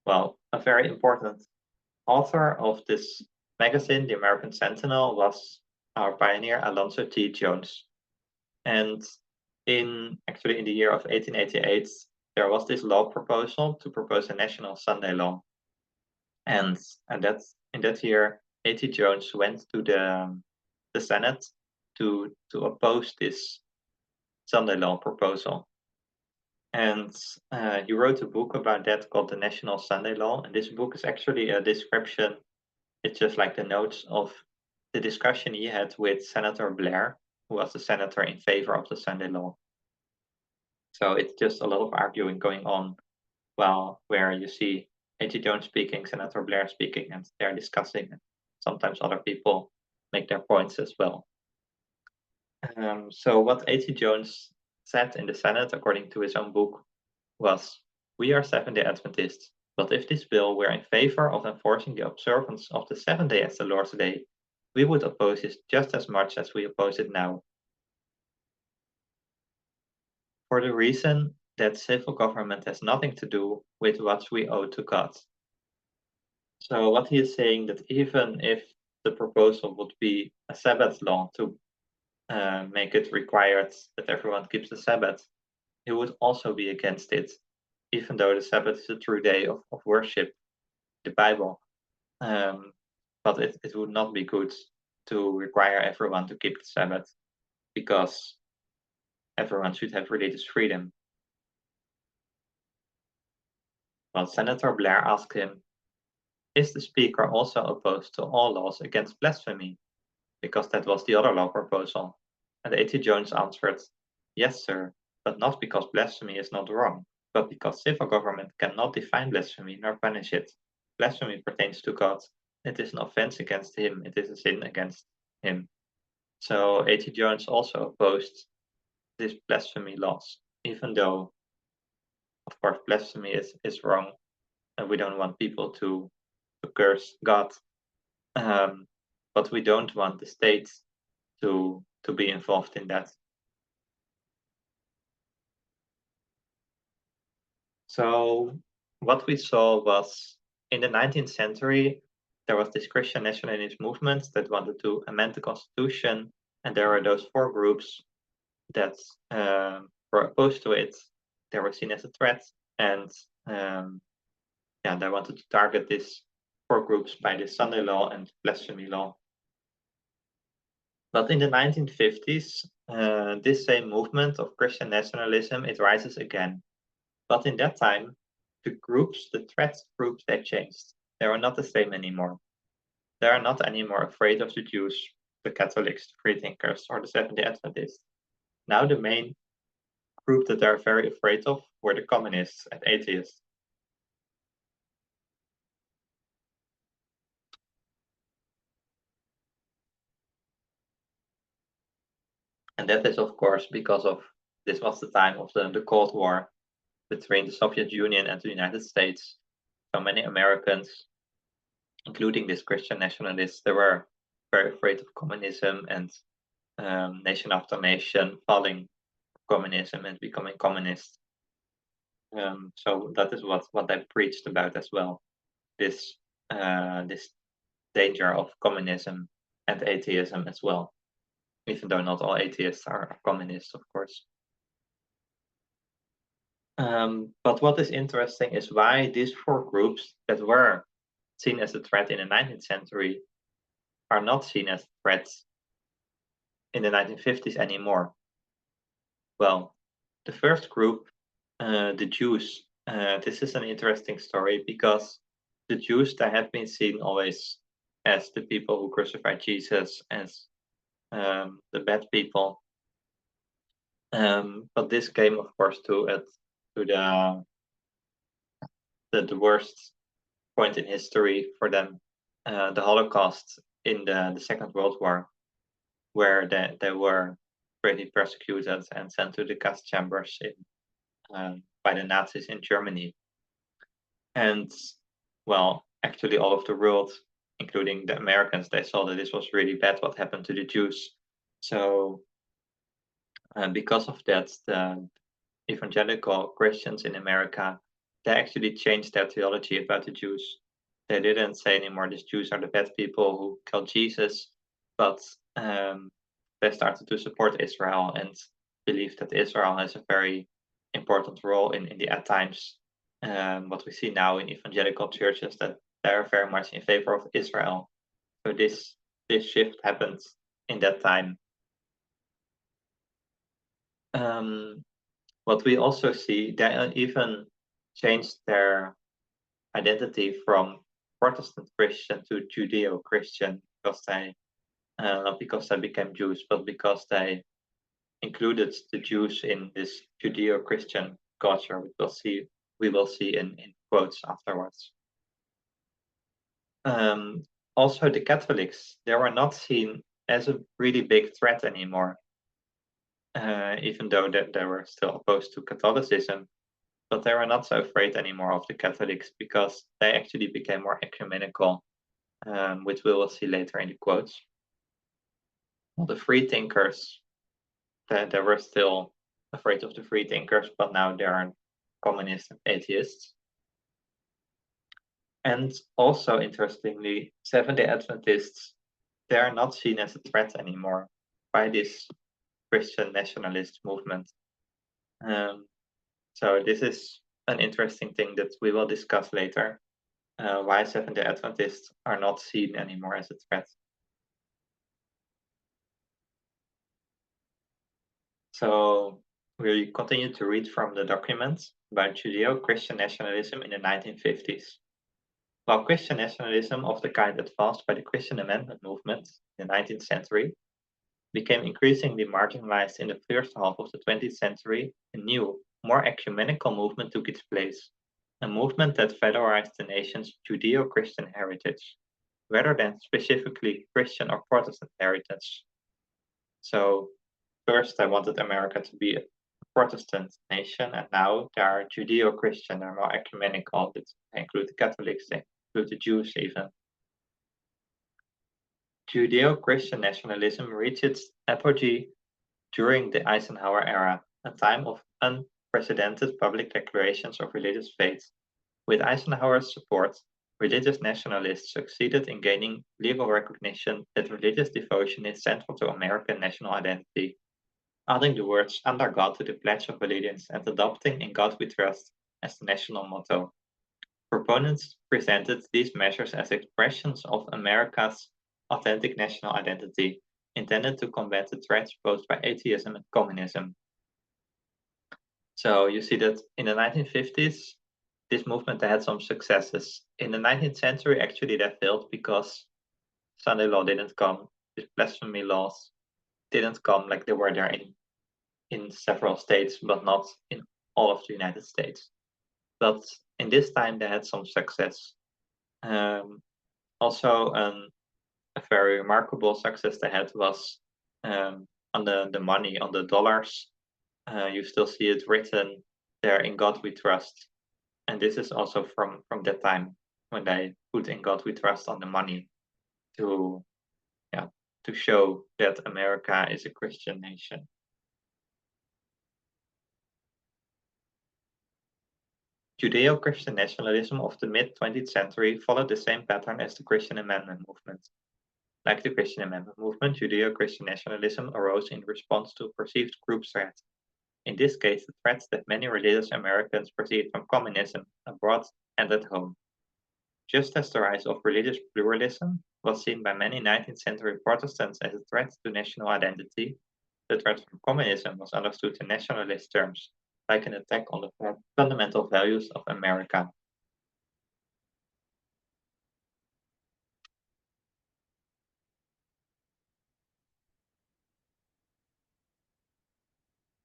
Well, a very important author of this magazine, the American Sentinel, was our pioneer Alonzo T. Jones. And in the year of 1888, there was this law proposal to propose a national Sunday law. And in that year, A.T. Jones went to the Senate to oppose this Sunday law proposal. And he wrote a book about that called The National Sunday Law. And this book is actually a description It's just like the notes of the discussion he had with Senator Blair, who was the senator in favor of the Sunday law. So it's just a lot of arguing going on, where you see A.T. Jones speaking, Senator Blair speaking, and they're discussing. And sometimes other people make their points as well. So what A.T. Jones said in the Senate, according to his own book, was, "We are Seventh-day Adventists, but if this bill were in favor of enforcing the observance of the seventh day as the Lord's Day, we would oppose it just as much as we oppose it now. For the reason that civil government has nothing to do with what we owe to God." So what he is saying, that even if the proposal would be a Sabbath law to make it required that everyone keeps the Sabbath, he would also be against it, even though the Sabbath is a true day of worship, the Bible. But it would not be good to require everyone to keep the Sabbath, because everyone should have religious freedom. Well, Senator Blair asked him, "Is the Speaker also opposed to all laws against blasphemy?" Because that was the other law proposal. And A.T. Jones answered, "Yes, sir, but not because blasphemy is not wrong, but because civil government cannot define blasphemy nor punish it. Blasphemy pertains to God. It is an offense against him. It is a sin against him." So A.T. Jones also opposed these blasphemy laws, even though, of course, blasphemy is wrong, and we don't want people to curse God. But we don't want the state to be involved in that. So what we saw was, in the 19th century, there was this Christian nationalist movement that wanted to amend the constitution, and there were those four groups that were opposed to it. They were seen as a threat, and they wanted to target these four groups by the Sunday law and blasphemy law. But in the 1950s, this same movement of Christian nationalism, it rises again. But in that time, the threat groups, they changed. They were not the same anymore. They are not anymore afraid of the Jews, the Catholics, the freethinkers, or the Seventh-day Adventists. Now the main group that they're very afraid of were the communists and atheists. And that is, of course, because this was the time of the Cold War between the Soviet Union and the United States. So many Americans, including these Christian nationalists, they were very afraid of communism and nation after nation falling communism and becoming communist. So that is what they preached about as well. This danger of communism and atheism as well, even though not all atheists are communists, of course. But what is interesting is why these four groups that were seen as a threat in the 19th century are not seen as threats in the 1950s anymore. Well, the first group, the Jews, this is an interesting story, because the Jews, they have been seen always as the people who crucified Jesus, as the bad people. But this came, of course, to the worst point in history for them, the Holocaust in the Second World War, where they were greatly persecuted and sent to the gas chambers by the Nazis in Germany. And, well, actually all of the world, including the Americans, they saw that this was really bad what happened to the Jews. So because of that, the evangelical Christians in America, they actually changed their theology about the Jews. They didn't say anymore these Jews are the bad people who killed Jesus, but they started to support Israel and believe that Israel has a very important role in the end times. What we see now in evangelical churches, that they are very much in favor of Israel. So this shift happened in that time. What we also see, they even changed their identity from Protestant Christian to Judeo-Christian because they not because they became Jews, but because they included the Jews in this Judeo-Christian culture, we will see in quotes afterwards. Also, the Catholics, they were not seen as a really big threat anymore, even though they were still opposed to Catholicism, but they were not so afraid anymore of the Catholics because they actually became more ecumenical, which we will see later in the quotes. Well, the free thinkers, they were still afraid of the free thinkers, but now they are communists and atheists. And also, interestingly, Seventh-day Adventists, they are not seen as a threat anymore by this Christian nationalist movement. So this is an interesting thing that we will discuss later, why Seventh-day Adventists are not seen anymore as a threat. So we continue to read from the documents about Judeo-Christian nationalism in the 1950s. While Christian nationalism of the kind advanced by the Christian Amendment movement in the 19th century became increasingly marginalized in the first half of the 20th century, a new, more ecumenical movement took its place, a movement that valorized the nation's Judeo-Christian heritage, rather than specifically Christian or Protestant heritage. So first I wanted America to be a Protestant nation, and now they are Judeo-Christian, they're more ecumenical, they include the Catholics, they include the Jews even. Judeo-Christian nationalism reached its apogee during the Eisenhower era, a time of unprecedented public declarations of religious faith. With Eisenhower's support, religious nationalists succeeded in gaining legal recognition that religious devotion is central to American national identity, adding the words "under God" to the Pledge of Allegiance and adopting "In God We Trust" as the national motto. Proponents presented these measures as expressions of America's authentic national identity, intended to combat the threats posed by atheism and communism. So you see that in the 1950s, this movement had some successes. In the 19th century, actually, they failed because Sunday law didn't come, these blasphemy laws didn't come like they were there in several states, but not in all of the United States. But in this time, they had some success. Also, a very remarkable success they had was on the money, on the dollars. You still see it written there, "In God We Trust." And this is also from that time when they put "In God We Trust" on the money to show that America is a Christian nation. Judeo-Christian nationalism of the mid-20th century followed the same pattern as the Christian Amendment movement. Like the Christian Amendment movement, Judeo-Christian nationalism arose in response to perceived group threats. In this case, the threats that many religious Americans perceived from communism abroad and at home. Just as the rise of religious pluralism was seen by many 19th century Protestants as a threat to national identity, the threat from communism was understood in nationalist terms, like an attack on the fundamental values of America.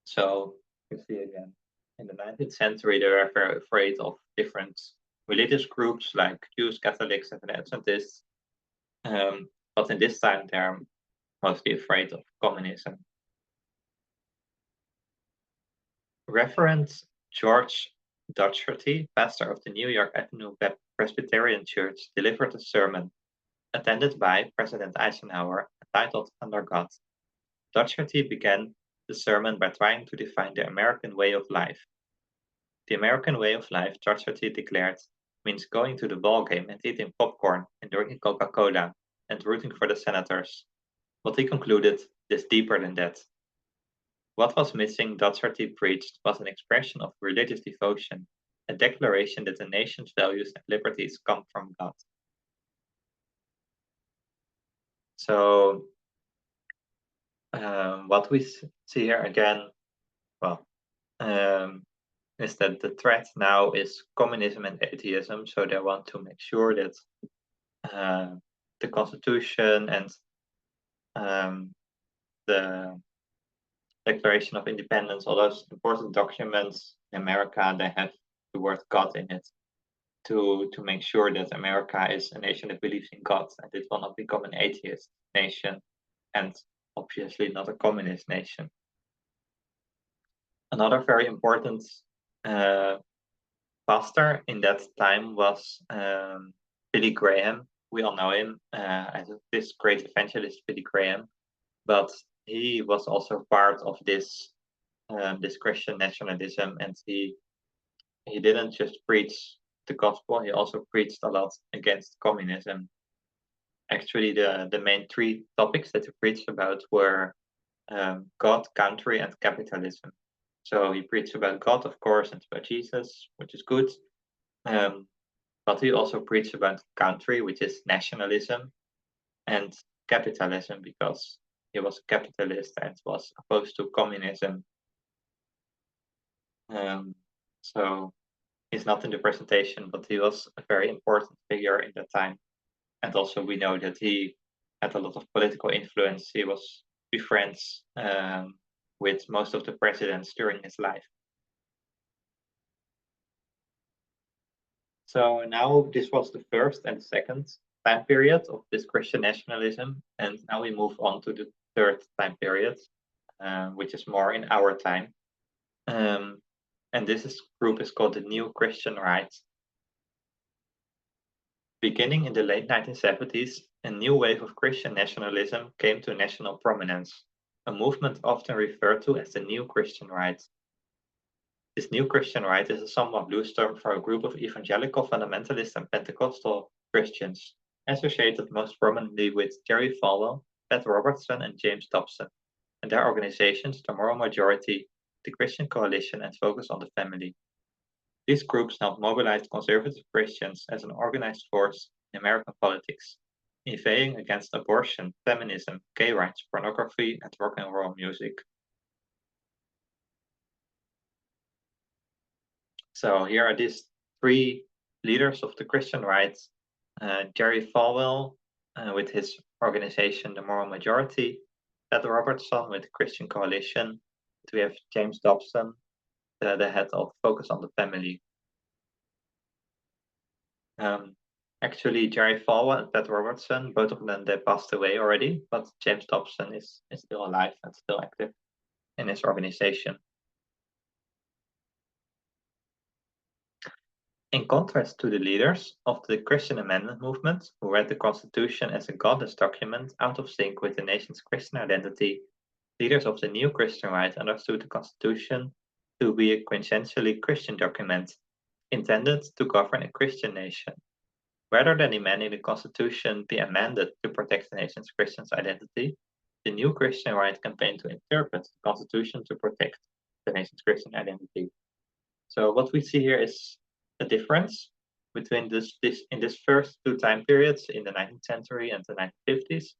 So you see again, in the 19th century, they were very afraid of different religious groups like Jews, Catholics, and Adventists. But in this time, they're mostly afraid of communism. Reverend George Dougherty, pastor of the New York Avenue Presbyterian Church, delivered a sermon attended by President Eisenhower entitled "Under God." Dougherty began the sermon by trying to define the American way of life. The American way of life, Dougherty declared, means going to the ball game and eating popcorn and drinking Coca-Cola and rooting for the Senators. But he concluded, "It's deeper than that." What was missing, Dougherty preached, was an expression of religious devotion, a declaration that the nation's values and liberties come from God. So, what we see here again, well, is that the threat now is communism and atheism. So they want to make sure that the Constitution and the Declaration of Independence, all those important documents in America, they have the word God in it to make sure that America is a nation that believes in God and it will not become an atheist nation and obviously not a communist nation. Another very important pastor in that time was Billy Graham. We all know him as this great evangelist, Billy Graham, but he was also part of this Christian nationalism, and he didn't just preach the gospel, he also preached a lot against communism. Actually, the main three topics that he preached about were God, country, and capitalism. So he preached about God, of course, and about Jesus, which is good. But he also preached about country, which is nationalism, and capitalism, because he was a capitalist and was opposed to communism. So he's not in the presentation, but he was a very important figure in that time. And also we know that he had a lot of political influence. He was friends with most of the presidents during his life. So now this was the first and second time period of this Christian nationalism. And now we move on to the third time period, which is more in our time. And this group is called the New Christian Right. Beginning in the late 1970s, a new wave of Christian nationalism came to national prominence, a movement often referred to as the New Christian Right. This New Christian Right is a somewhat loose term for a group of evangelical fundamentalist and Pentecostal Christians, associated most prominently with Jerry Falwell, Pat Robertson, and James Dobson, and their organizations, the Moral Majority, the Christian Coalition, and Focus on the Family. These groups helped mobilize conservative Christians as an organized force in American politics, inveighing against abortion, feminism, gay rights, pornography, and rock and roll music. So here are these three leaders of the Christian right. Jerry Falwell with his organization, the Moral Majority, Pat Robertson with the Christian Coalition. We have James Dobson, the head of Focus on the Family. Actually, Jerry Falwell and Pat Robertson, both of them, they passed away already, but James Dobson is still alive and still active in his organization. In contrast to the leaders of the Christian Amendment movement, who read the Constitution as a godless document out of sync with the nation's Christian identity, leaders of the New Christian Right understood the Constitution to be a quintessentially Christian document, intended to govern a Christian nation. Rather than demanding the Constitution be amended to protect the nation's Christian identity, the New Christian Right campaigned to interpret the Constitution to protect the nation's Christian identity. So what we see here is a difference between in this first two time periods in the 19th century and the 1950s.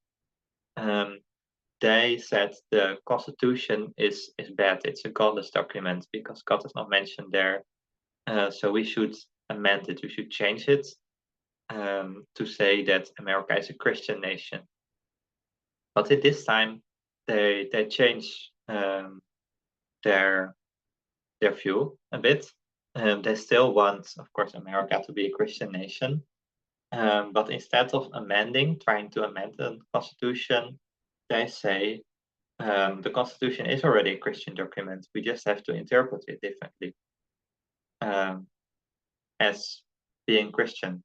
They said the Constitution is bad. It's a godless document because God is not mentioned there. So we should amend it. We should change it to say that America is a Christian nation. But at this time, they change their view a bit. They still want, of course, America to be a Christian nation. But instead of trying to amend the Constitution, they say the Constitution is already a Christian document. We just have to interpret it differently as being Christian.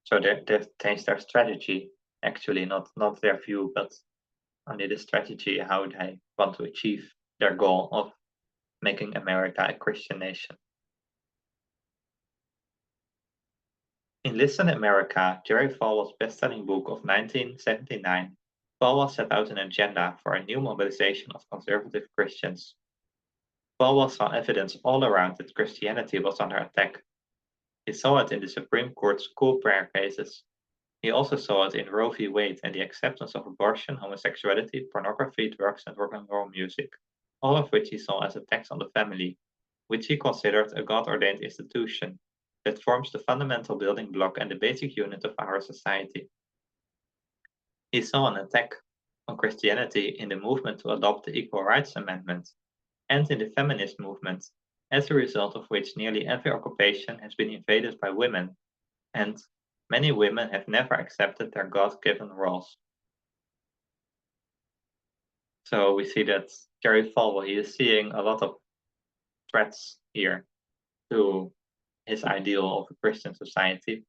So they've changed their strategy, actually, not their view, but only the strategy, how they want to achieve their goal of making America a Christian nation. In Listen America, Jerry Falwell's best-selling book of 1979, Falwell set out an agenda for a new mobilization of conservative Christians. Falwell saw evidence all around that Christianity was under attack. He saw it in the Supreme Court's school prayer cases. He also saw it in Roe v. Wade and the acceptance of abortion, homosexuality, pornography, drugs, and rock and roll music. all of which he saw as attacks on the family, which he considered a God-ordained institution that forms the fundamental building block and the basic unit of our society. He saw an attack on Christianity in the movement to adopt the Equal Rights Amendment and in the feminist movement, as a result of which nearly every occupation has been invaded by women, and many women have never accepted their God-given roles. So we see that 𝗃𝗏𝗴𝗲𝗿, he is seeing a lot of threats here to his ideal of a Christian society.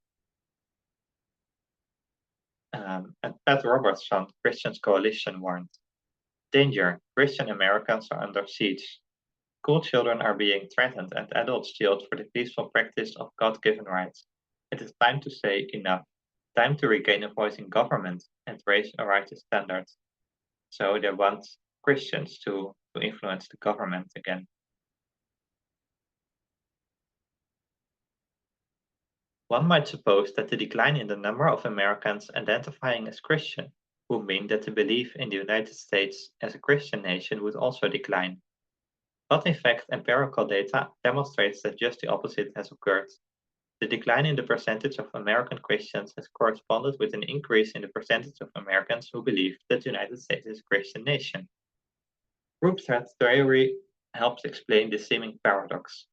And Pat Roberts from Christians Coalition warned, "Danger, Christian Americans are under siege. School children are being threatened and adults jailed for the peaceful practice of God-given rights. It is time to say enough, time to regain a voice in government and raise a righteous standard." So they want Christians to influence the government again. One might suppose that the decline in the number of Americans identifying as Christian would mean that the belief in the United States as a Christian nation would also decline. But in fact, empirical data demonstrates that just the opposite has occurred. The decline in the percentage of American Christians has corresponded with an increase in the percentage of Americans who believe that the United States is a Christian nation. Group threat theory helps explain this seeming paradox.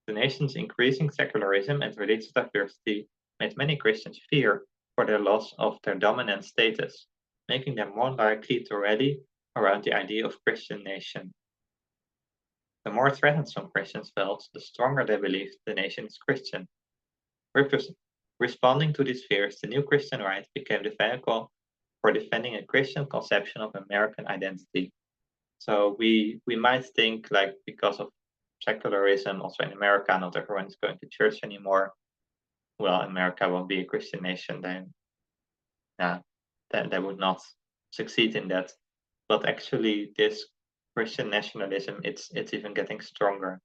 The nation's increasing secularism and religious diversity made many Christians fear for their loss of their dominant status, making them more likely to rally around the idea of Christian nation. The more threatened some Christians felt, the stronger they believed the nation is Christian. Responding to these fears, the new Christian right became the vehicle for defending a Christian conception of American identity. So we might think, like, because of secularism, also in America, not everyone is going to church anymore. Well, America won't be a Christian nation, then they would not succeed in that. But actually, this Christian nationalism, it's even getting stronger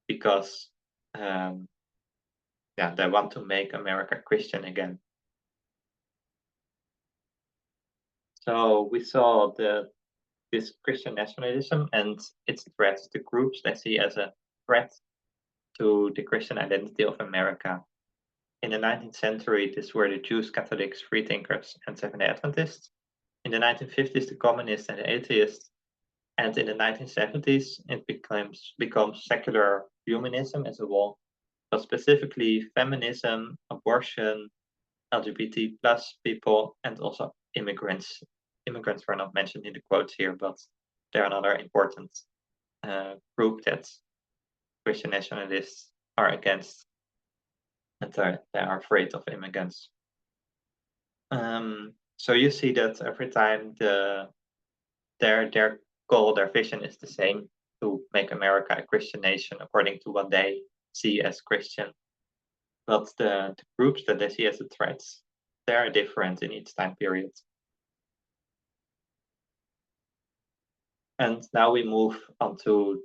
because they want to make America Christian again. So we saw this Christian nationalism and its threats to groups they see as a threat to the Christian identity of America. In the 19th century, these were the Jews, Catholics, freethinkers, and Seventh-day Adventists. In the 1950s, the communists and the atheists. And in the 1970s, it becomes secular humanism as a whole, but specifically feminism, abortion, LGBT plus people, and also immigrants. Immigrants were not mentioned in the quotes here, but they're another important group that Christian nationalists are against, and they are afraid of immigrants. So you see that every time their goal, their vision is the same, to make America a Christian nation according to what they see as Christian. But the groups that they see as the threats, they are different in each time period. And now we move on to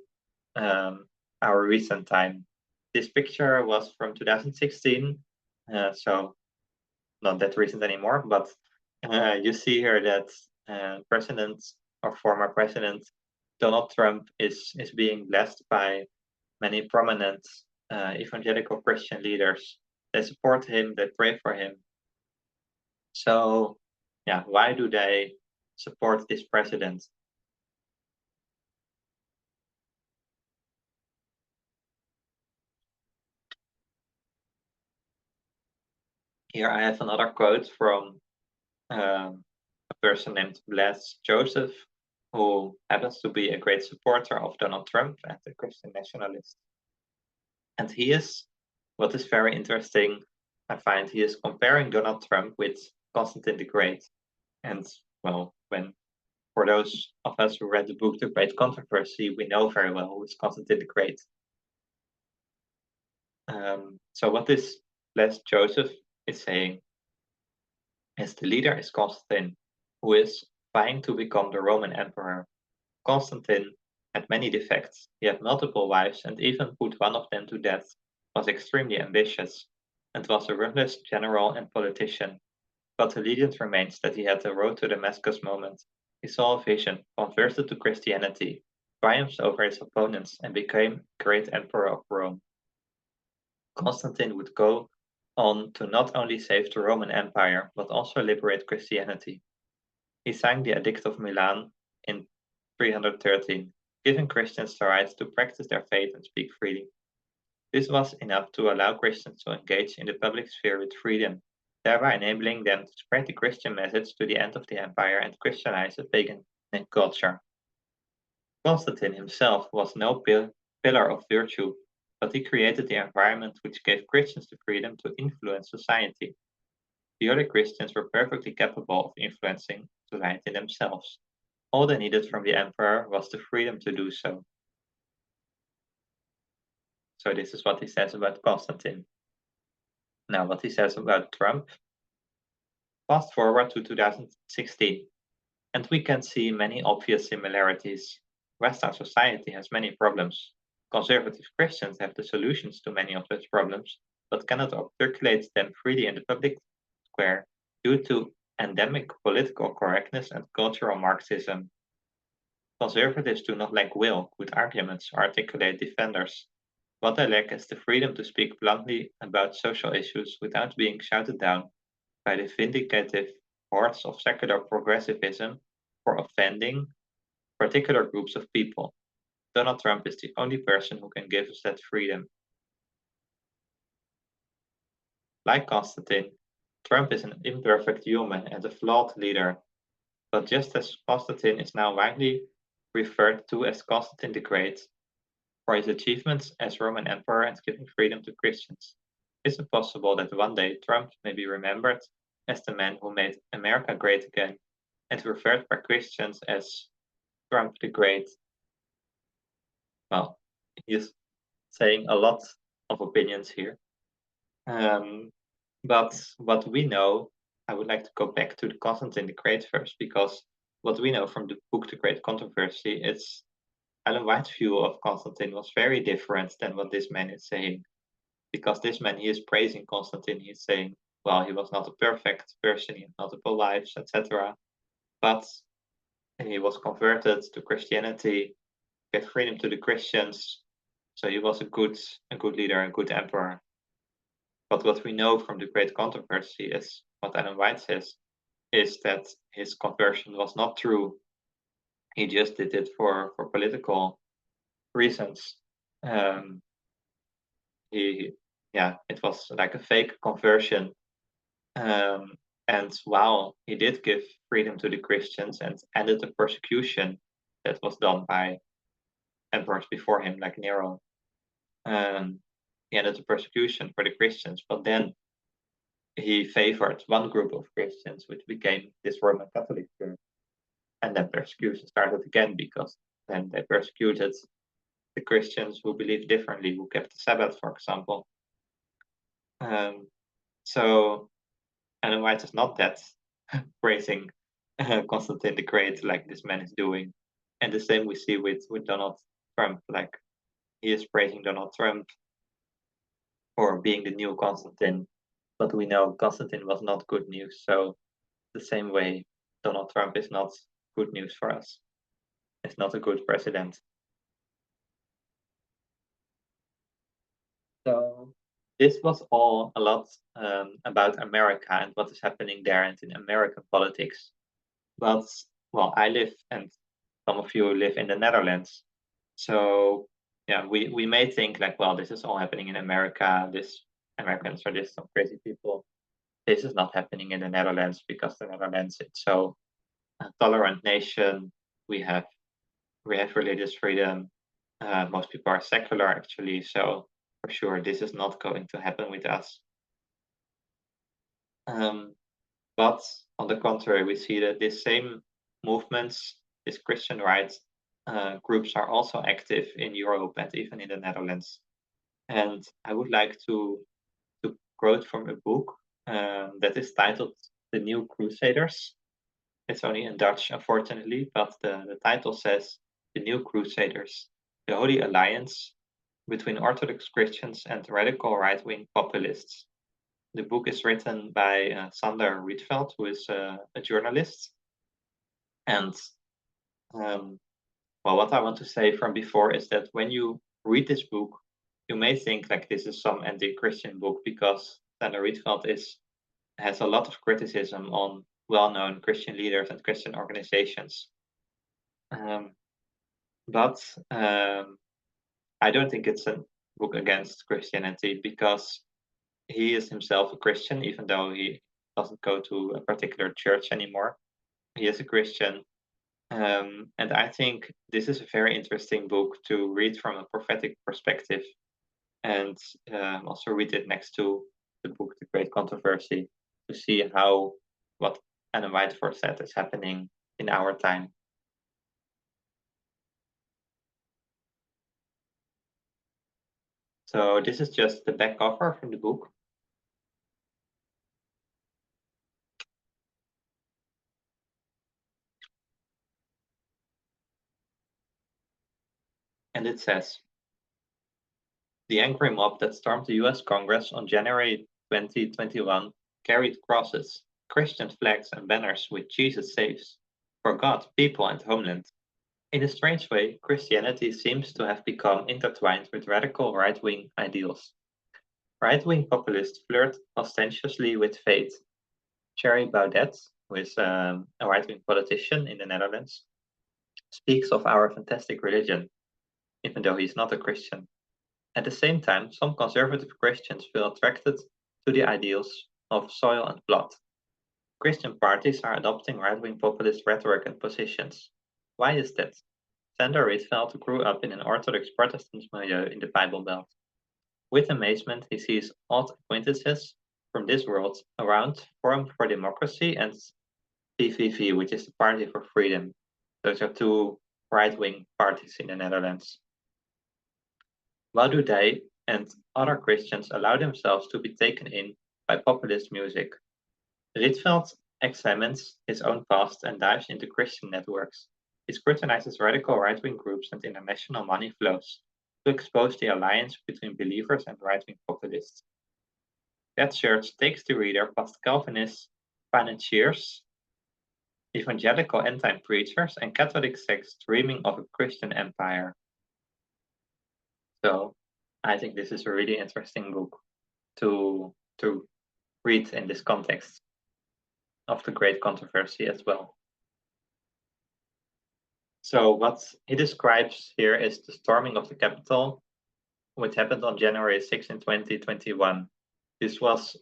our recent time. This picture was from 2016, so not that recent anymore, but you see here that President or former President Donald Trump is being blessed by many prominent evangelical Christian leaders. They support him, they pray for him. So why do they support this president? Here I have another quote from a person named Bless Joseph, who happens to be a great supporter of Donald Trump and a Christian nationalist. And he is, what is very interesting, I find, he is comparing Donald Trump with Constantine the Great. And well, for those of us who read the book The Great Controversy, we know very well who is Constantine the Great. So what this Bless Joseph is saying is the leader is Constantine, who is vying to become the Roman emperor. Constantine had many defects. He had multiple wives and even put one of them to death, was extremely ambitious, and was a ruthless general and politician. But the legend remains that he had a road to Damascus moment. He saw a vision, converted to Christianity, triumphed over his opponents and became great emperor of Rome. Constantine would go on to not only save the Roman Empire, but also liberate Christianity. He signed the Edict of Milan in 313, giving Christians the right to practice their faith and speak freely. This was enough to allow Christians to engage in the public sphere with freedom, thereby enabling them to spread the Christian message to the end of the empire and Christianize a pagan culture. Constantine himself was no pillar of virtue, but he created the environment which gave Christians the freedom to influence society. The other Christians were perfectly capable of influencing society themselves. All they needed from the emperor was the freedom to do so. So this is what he says about Constantine. Now, what he says about Trump. Fast forward to 2016, and we can see many obvious similarities. Western society has many problems. Conservative Christians have the solutions to many of those problems, but cannot articulate them freely in the public square due to endemic political correctness and cultural Marxism. Conservatives do not lack will, good arguments, or articulate defenders. What they lack is the freedom to speak bluntly about social issues without being shouted down by the vindicative hordes of secular progressivism for offending particular groups of people. Donald Trump is the only person who can give us that freedom. Like Constantine, Trump is an imperfect human and a flawed leader. But just as Constantine is now widely referred to as Constantine the Great for his achievements as Roman Emperor and giving freedom to Christians, is it possible that one day Trump may be remembered as the man who made America great again and referred by Christians as Trump the Great? Well, he's saying a lot of opinions here. But what we know, I would like to go back to the Constantine the Great first, because what we know from the book The Great Controversy is Ellen White's view of Constantine was very different than what this man is saying. Because this man, he is praising Constantine, he's saying, well, he was not a perfect person, he had multiple lives, etc. But he was converted to Christianity, gave freedom to the Christians, so he was a good leader, a good emperor. But what we know from the Great Controversy is what Ellen White says, is that his conversion was not true. He just did it for political reasons. It was like a fake conversion. And while he did give freedom to the Christians and ended the persecution that was done by emperors before him, like Nero, he ended the persecution for the Christians, but then he favored one group of Christians, which became this Roman Catholic Church. And then persecution started again, because then they persecuted the Christians who believed differently, who kept the Sabbath, for example. So Ellen White is not that praising Constantine the Great like this man is doing. And the same we see with Donald Trump. Like, he is praising Donald Trump for being the new Constantine, but we know Constantine was not good news. So the same way, Donald Trump is not good news for us. It's not a good president. So this was all a lot about America and what is happening there and in American politics. But, well, I live, and some of you live in the Netherlands. So yeah, we may think like, well, this is all happening in America. This Americans are just some crazy people. This is not happening in the Netherlands, because the Netherlands is so a tolerant nation. We have religious freedom. Most people are secular, actually. So for sure, this is not going to happen with us. But on the contrary, we see that these same movements, these Christian rights groups, are also active in Europe and even in the Netherlands. And I would like to quote from a book that is titled The New Crusaders. It's only in Dutch, unfortunately, but the title says The New Crusaders, the Holy Alliance between Orthodox Christians and radical right-wing populists. The book is written by Sander Rietveld, who is a journalist. And Well, what I want to say from before is that when you read this book, you may think like this is some anti-Christian book because 𝘃𝗏𝗏𝗏𝗏 has a lot of criticism on well-known Christian leaders and Christian organizations. But I don't think it's a book against Christianity because he is himself a Christian, even though he doesn't go to a particular church anymore. He is a Christian. And I think this is a very interesting book to read from a prophetic perspective and also read it next to the book, The Great Controversy, to see how what Ellen White said is happening in our time. So this is just the back cover from the book. And it says, the angry mob that stormed the US Congress on January 2021 carried crosses, Christian flags and banners with Jesus saves for God, people and homeland. In a strange way, Christianity seems to have become intertwined with radical right-wing ideals. Right-wing populists flirt ostentatiously with faith. 𝘃𝗶𝗱𝗲𝗏𝗏, who is a right-wing politician in the Netherlands, speaks of our fantastic religion, even though he's not a Christian. At the same time, some conservative Christians feel attracted to the ideals of soil and blood. Christian parties are adopting right-wing populist rhetoric and positions. Why is that? 𝘃𝗏𝗏𝗏𝗏 grew up in an Orthodox Protestant milieu in the Bible Belt. With amazement, he sees odd acquaintances from this world around Forum for Democracy and 𝗶𝗶𝗃, which is the Party for Freedom. Those are two right-wing parties in the Netherlands. Why do they and other Christians allow themselves to be taken in by populist music? Rietveld examines his own past and dives into Christian networks. He scrutinizes radical right-wing groups and international money flows to expose the alliance between believers and right-wing populists. That search takes the reader past Calvinist financiers, evangelical end-time preachers, and Catholic sects dreaming of a Christian empire. So I think this is a really interesting book to read in this context of the Great Controversy as well. So what he describes here is the storming of the Capitol, which happened on January 6 in 2021. This was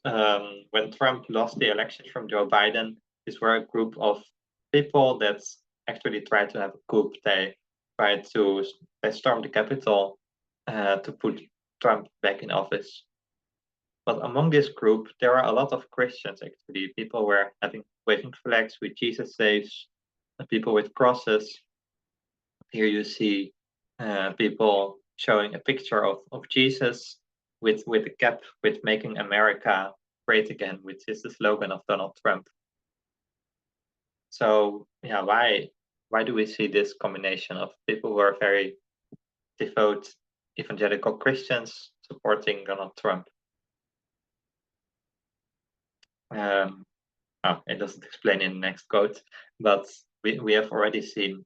when Trump lost the election from Joe Biden. These were a group of people that actually tried to have a coup. They stormed the Capitol to put Trump back in office. But among this group, there are a lot of Christians actually. People were waving flags with Jesus saves, people with crosses. Here you see people showing a picture of Jesus with a cap with "Making America Great Again," which is the slogan of Donald Trump. So yeah, why do we see this combination of people who are very devout evangelical Christians supporting Donald Trump? It doesn't explain in the next quote, but we have already seen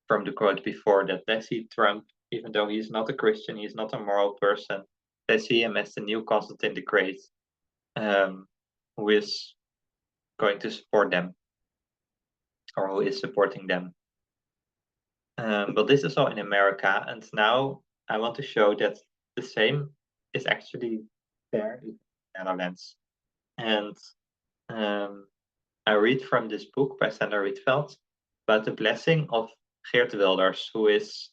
from the quote before that they see Trump, even though he's not a Christian, he's not a moral person, they see him as the new Constantine the Great, who is going to support them, or who is supporting them. But this is all in America, and now I want to show that the same is actually there in the Netherlands. And I read from this book by Sander Rietveld about the blessing of Geert Wilders, who is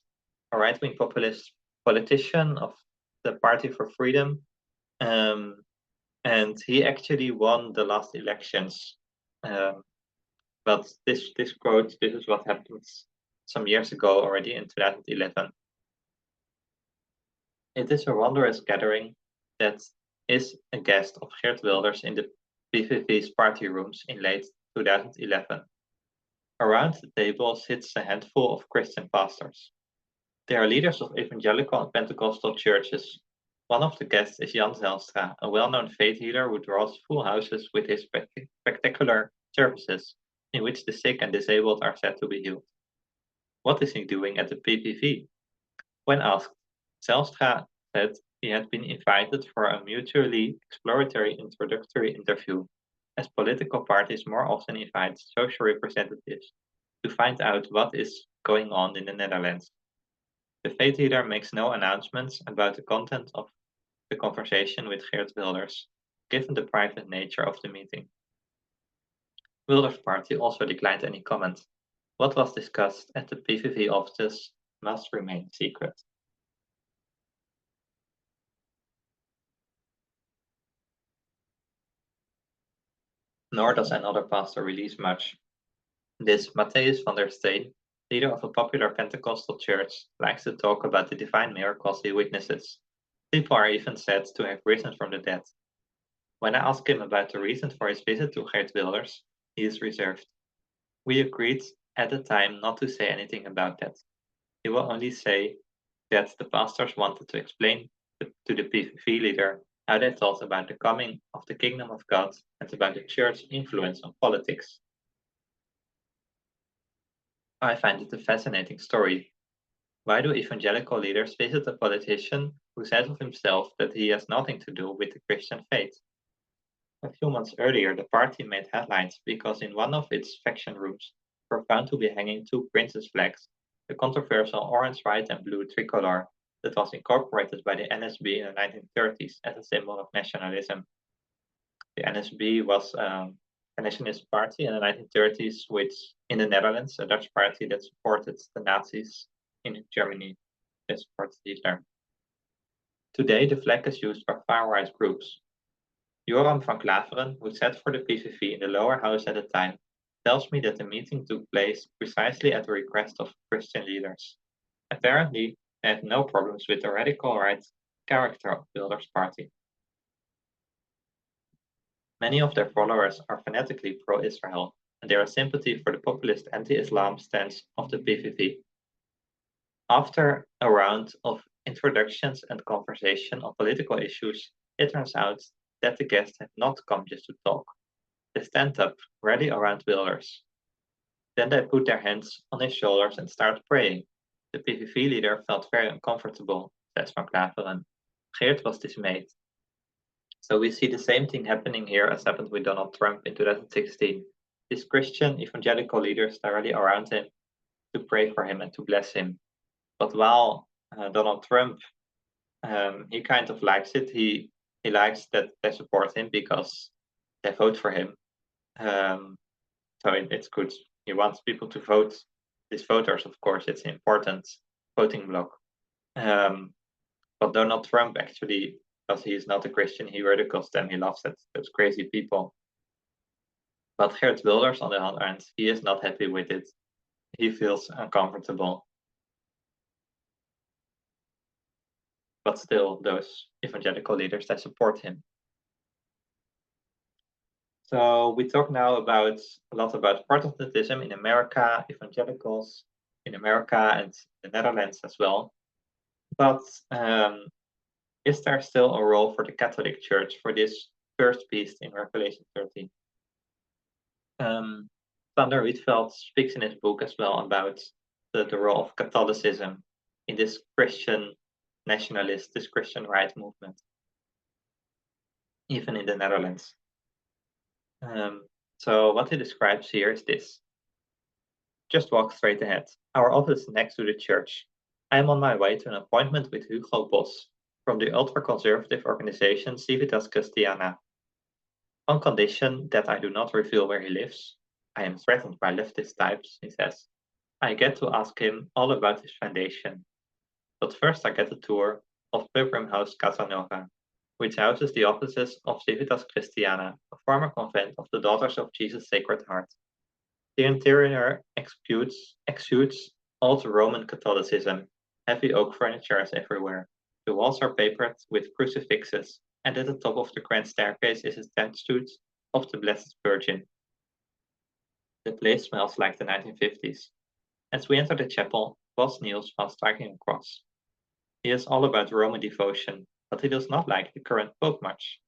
a right-wing populist politician of the Party for Freedom. And he actually won the last elections. But this quote, this is what happened some years ago already in 2011. It is a wondrous gathering that is a guest of Geert Wilders in the 𝗶𝗶𝗃's party rooms in late 2011. Around the table sits a handful of Christian pastors. They are leaders of evangelical and Pentecostal churches. One of the guests is 𝗃𝗏𝗏𝗏𝗏, a well-known faith healer who draws full houses with his spectacular services, in which the sick and disabled are said to be healed. What is he doing at the PVV? When asked, 𝘃𝗶𝗃𝗲 said he had been invited for a mutually exploratory introductory interview, as political parties more often invite social representatives to find out what is going on in the Netherlands. The faith leader makes no announcements about the content of the conversation with Geert Wilders, given the private nature of the meeting. Wilders' party also declined any comment. What was discussed at the PVV offices must remain secret. Nor does another pastor release much. This Matthäus van der Steen, leader of a popular Pentecostal church, likes to talk about the divine miracles he witnesses. People are even said to have risen from the dead. When I ask him about the reason for his visit to Geert Wilders, he is reserved. We agreed at the time not to say anything about that. He will only say that the pastors wanted to explain to the PVV leader how they thought about the coming of the kingdom of God and about the church's influence on politics. I find it a fascinating story. Why do evangelical leaders visit a politician who says of himself that he has nothing to do with the Christian faith? A few months earlier, the party made headlines because in one of its faction rooms were found to be hanging two princes' flags, the controversial orange, white, and blue tricolor that was incorporated by the NSB in the 1930s as a symbol of nationalism. The NSB was a nationalist party in the 1930s, which in the Netherlands, a Dutch party that supported the Nazis in Germany, that supported Hitler. Today, the flag is used by far-right groups. 𝗂𝗏 van𝗃𝗏𝗃𝗏, who sat for the PVV in the lower house at the time, tells me that the meeting took place precisely at the request of Christian leaders. Apparently, they had no problems with the radical right character of Wilders' party. Many of their followers are fanatically pro-Israel, and there is sympathy for the populist anti-Islam stance of the PVV. After a round of introductions and conversation on political issues, it turns out that the guests have not come just to talk. They stand up, ready around Wilders. Then they put their hands on his shoulders and start praying. The PVV leader felt very uncomfortable, says van𝗃𝗏𝗃𝗏𝗃𝗏. Geert was dismayed. So we see the same thing happening here as happened with Donald Trump in 2016. These Christian evangelical leaders are really around him to pray for him and to bless him. But while Donald Trump, he kind of likes it, he likes that they support him because they vote for him. So it's good. He wants people to vote. His voters, of course, it's an important voting bloc. But Donald Trump actually, because he is not a Christian, he ridicules them. He laughs at those crazy people. But Geert Wilders, on the other hand, he is not happy with it. He feels uncomfortable. But still, those evangelical leaders, they support him. So we talk now a lot about Protestantism in America, evangelicals in America and the Netherlands as well. But is there still a role for the Catholic Church for this first beast in Revelation 13? Van der Rietveld speaks in his book as well about the role of Catholicism in this Christian nationalist, this Christian right movement, even in the Netherlands. So what he describes here is this. Just walk straight ahead. Our office is next to the church. I am on my way to an appointment with 𝗂𝗽𝗃𝗃𝗃𝗃 from the ultra-conservative organization Zevende-dags. On condition that I do not reveal where he lives, I am threatened by leftist types, he says. I get to ask him all about his foundation. But first I get a tour of Pilgrim House Casanova, which houses the offices of Zevende-dags, a former convent of the Daughters of Jesus Sacred Heart. The interior exudes old Roman Catholicism. Heavy oak furniture is everywhere. The walls are papered with crucifixes, and at the top of the grand staircase is a statue of the Blessed Virgin. The place smells like the 1950s. As we enter the chapel, Boss kneels while striking a cross. He is all about Roman devotion, but he does not like the current Pope much.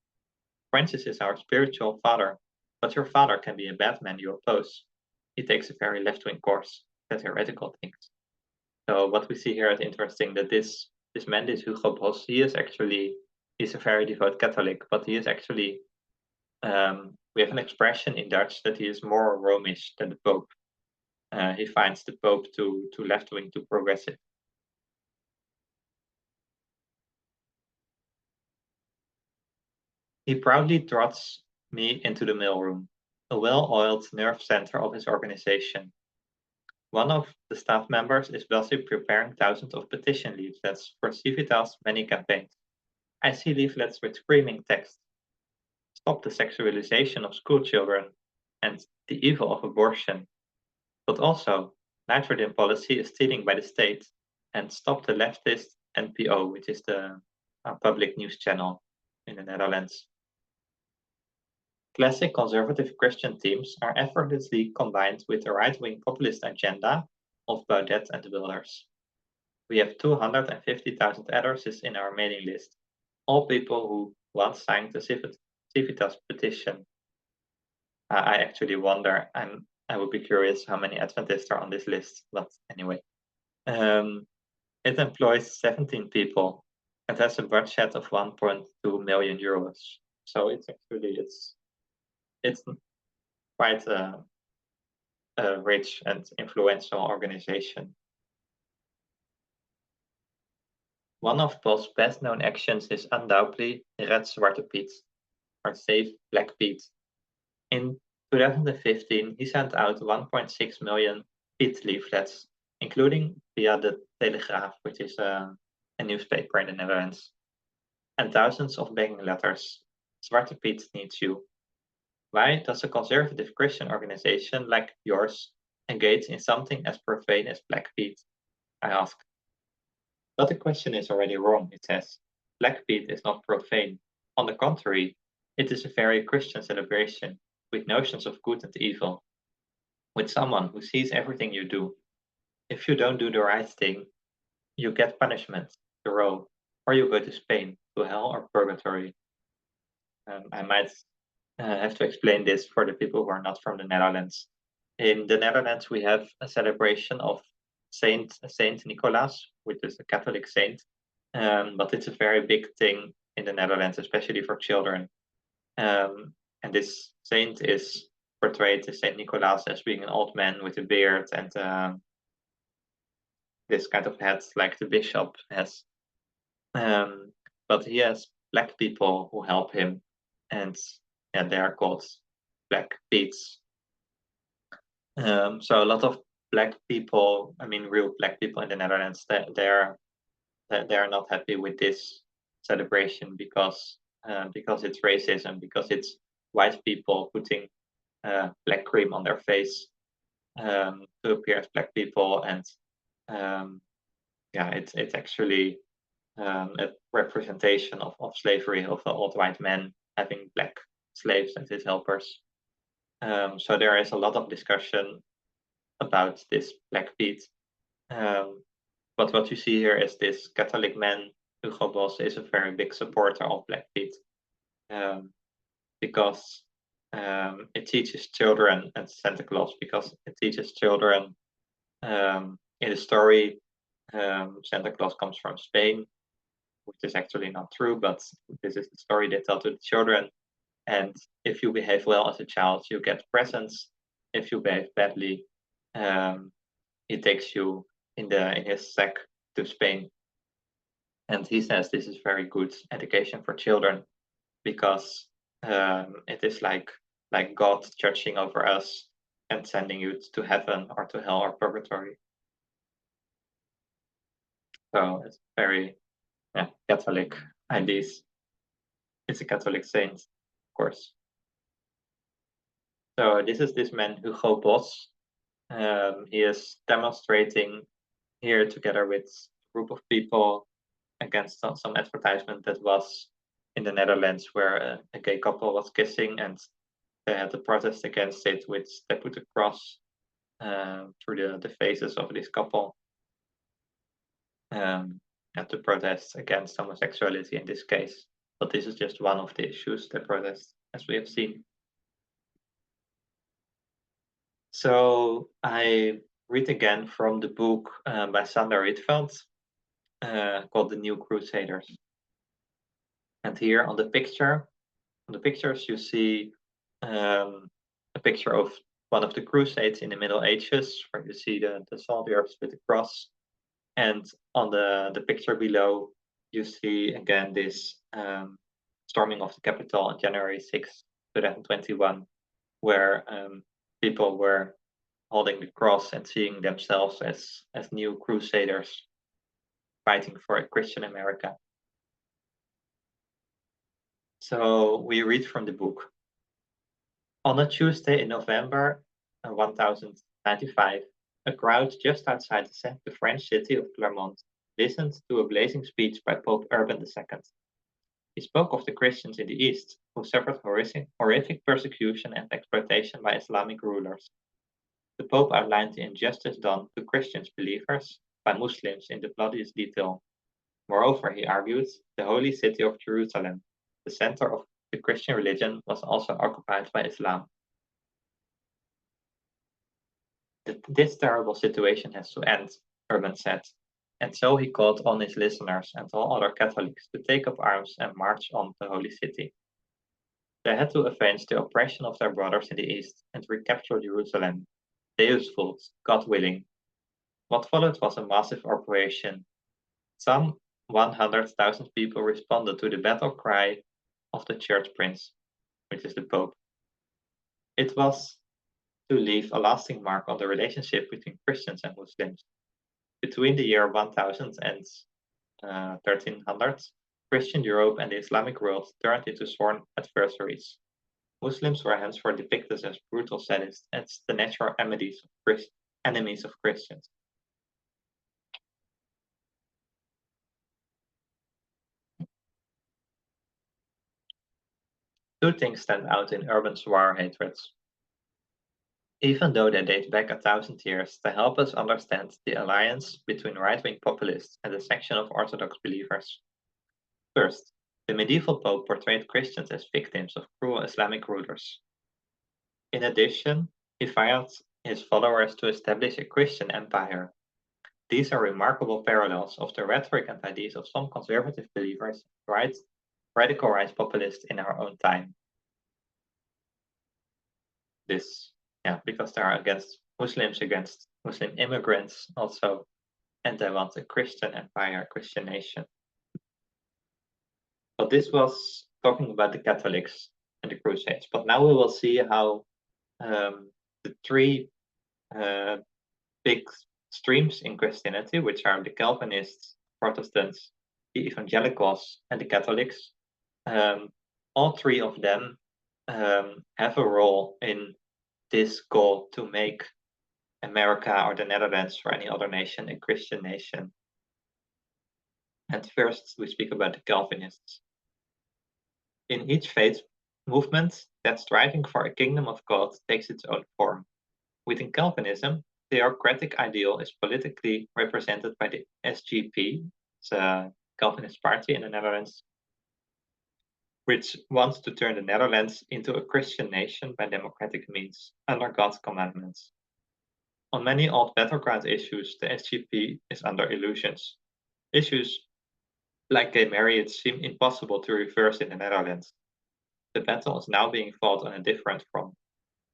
Francis is our spiritual father, but your father can be a bad man you oppose. He takes a very left-wing course, says heretical things. So what we see here is interesting, that this man, this 𝘂𝗶𝗴𝗲𝗲, he's a very devout Catholic, but he is actually, we have an expression in Dutch that he is more Romish than the Pope. He finds the Pope too left-wing, too progressive. He proudly trots me into the mailroom, a well-oiled nerve center of his organization. One of the staff members is busy preparing thousands of petition leaflets for 𝘂𝗵𝗹𝗂𝗏 many campaigns. I see leaflets with screaming text: "Stop the sexualization of school children" and "The evil of abortion." But also, nitrogen policy is stealing by the state, and "Stop the leftist NPO," which is the public news channel in the Netherlands. Classic conservative Christian themes are effortlessly combined with the right-wing populist agenda of Baudet and Wilders. We have 250,000 addresses in our mailing list, all people who once signed the 𝘂𝗶𝗂𝗏𝗃 petition. I actually wonder, I would be curious how many Adventists are on this list, but anyway. It employs 17 people and has a budget of 1.2 million euros. So it's quite a rich and influential organization. One of Paul's best-known actions is undoubtedly Red 𝗶𝗏𝗏𝗏, or Save Black Pete. In 2015, he sent out 1.6 million Pete leaflets, including via the Telegraaf, which is a newspaper in the Netherlands, and thousands of begging letters. Zwarte Piet needs you. Why does a conservative Christian organization like yours engage in something as profane as Black Pete? I asked. But the question is already wrong, it says. Black Pete is not profane. On the contrary, it is a very Christian celebration, with notions of good and evil, with someone who sees everything you do. If you don't do the right thing, you get punishment, the row, or you go to Spain, to hell or purgatory. I might have to explain this for the people who are not from the Netherlands. In the Netherlands, we have a celebration of Saint Nicolaas, which is a Catholic saint, but it's a very big thing in the Netherlands, especially for children. And this saint is portrayed as Saint Nicolaas as being an old man with a beard and this kind of hat like the bishop has. But he has black people who help him, and they are called Black Petes. So a lot of black people, I mean real black people in the Netherlands, they are not happy with this celebration because it's racism, because it's white people putting black cream on their face to appear as black people, and it's actually a representation of slavery, of the old white man having black slaves as his helpers. So there is a lot of discussion about this Black Pete. But what you see here is this Catholic man, 𝘂𝗶𝗏𝗏𝗏, is a very big supporter of Black Pete, because it teaches children, and Santa Claus, because it teaches children. In the story, Santa Claus comes from Spain, which is actually not true, but this is the story they tell to the children. And if you behave well as a child, you get presents. If you behave badly, he takes you in his sack to Spain. And he says this is very good education for children, because it is like God judging over us and sending you to heaven or to hell or purgatory. So it's very Catholic ideas. It's a Catholic saint, of course. So this is this man 𝘂𝗶𝗏𝗏𝗏. He is demonstrating here together with a group of people against some advertisement that was in the Netherlands, where a gay couple was kissing, and they had to protest against it, which they put a cross through the faces of this couple, to protest against homosexuality in this case. But this is just one of the issues they protest, as we have seen. So I read again from the book by Sander Rietveld called The New Crusaders. And here on the pictures you see a picture of one of the crusades in the Middle Ages, where you see the soldiers with the cross. And on the picture below, you see again this storming of the Capitol on January 6, 2021, where people were holding the cross and seeing themselves as new crusaders fighting for a Christian America. So we read from the book. On a Tuesday in November 1095, a crowd just outside the French city of Clermont listened to a blazing speech by Pope Urban II. He spoke of the Christians in the East, who suffered horrific persecution and exploitation by Islamic rulers. The Pope outlined the injustice done to Christian believers by Muslims in the bloodiest detail. Moreover, he argued, the holy city of Jerusalem, the center of the Christian religion, was also occupied by Islam. This terrible situation has to end, Urban said, and so he called on his listeners and all other Catholics to take up arms and march on the holy city. They had to avenge the oppression of their brothers in the East and recapture Jerusalem. Deus vult, God willing. What followed was a massive operation. Some 100,000 people responded to the battle cry of the church prince, which is the Pope. It was to leave a lasting mark on the relationship between Christians and Muslims. Between the year 1000 and 1300, Christian Europe and the Islamic world turned into sworn adversaries. Muslims were henceforth depicted as brutal sadists and the natural enemies of Christians. Two things stand out in Urban's war hatreds. Even though they date back 1,000 years, they help us understand the alliance between right-wing populists and a section of Orthodox believers. First, the medieval Pope portrayed Christians as victims of cruel Islamic rulers. In addition, he fired his followers to establish a Christian empire. These are remarkable parallels of the rhetoric and ideas of some conservative believers, radical right populists in our own time. Because they are against Muslims, against Muslim immigrants also, and they want a Christian empire, a Christian nation. But this was talking about the Catholics and the Crusades. But now we will see how the three big streams in Christianity, which are the Calvinists, Protestants, the Evangelicals, and the Catholics, all three of them have a role in this goal to make America or the Netherlands or any other nation a Christian nation. And first, we speak about the Calvinists. In each faith movement, that striving for a kingdom of God takes its own form. Within Calvinism, the theocratic ideal is politically represented by the SGP, it's a Calvinist party in the Netherlands, which wants to turn the Netherlands into a Christian nation by democratic means, under God's commandments. On many old battleground issues, the SGP is under illusions. Issues like gay marriage seem impossible to reverse in the Netherlands. The battle is now being fought on a different front.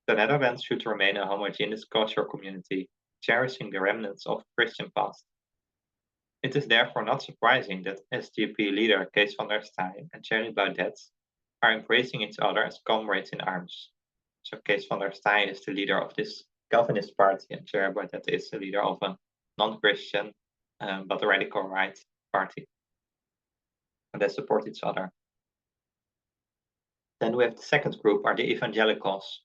The Netherlands should remain a homogeneous cultural community, cherishing the remnants of Christian past. It is therefore not surprising that SGP leader 𝗂𝗽𝗓𝗏 and 𝗂𝗽𝗓𝗏𝗏 are embracing each other as comrades in arms. So 𝗂𝗽𝗓𝗏 is the leader of this Calvinist party, and 𝗂𝗽𝗓𝗏 is the leader of a non-Christian but a radical right party. And they support each other. Then we have the second group, are the evangelicals.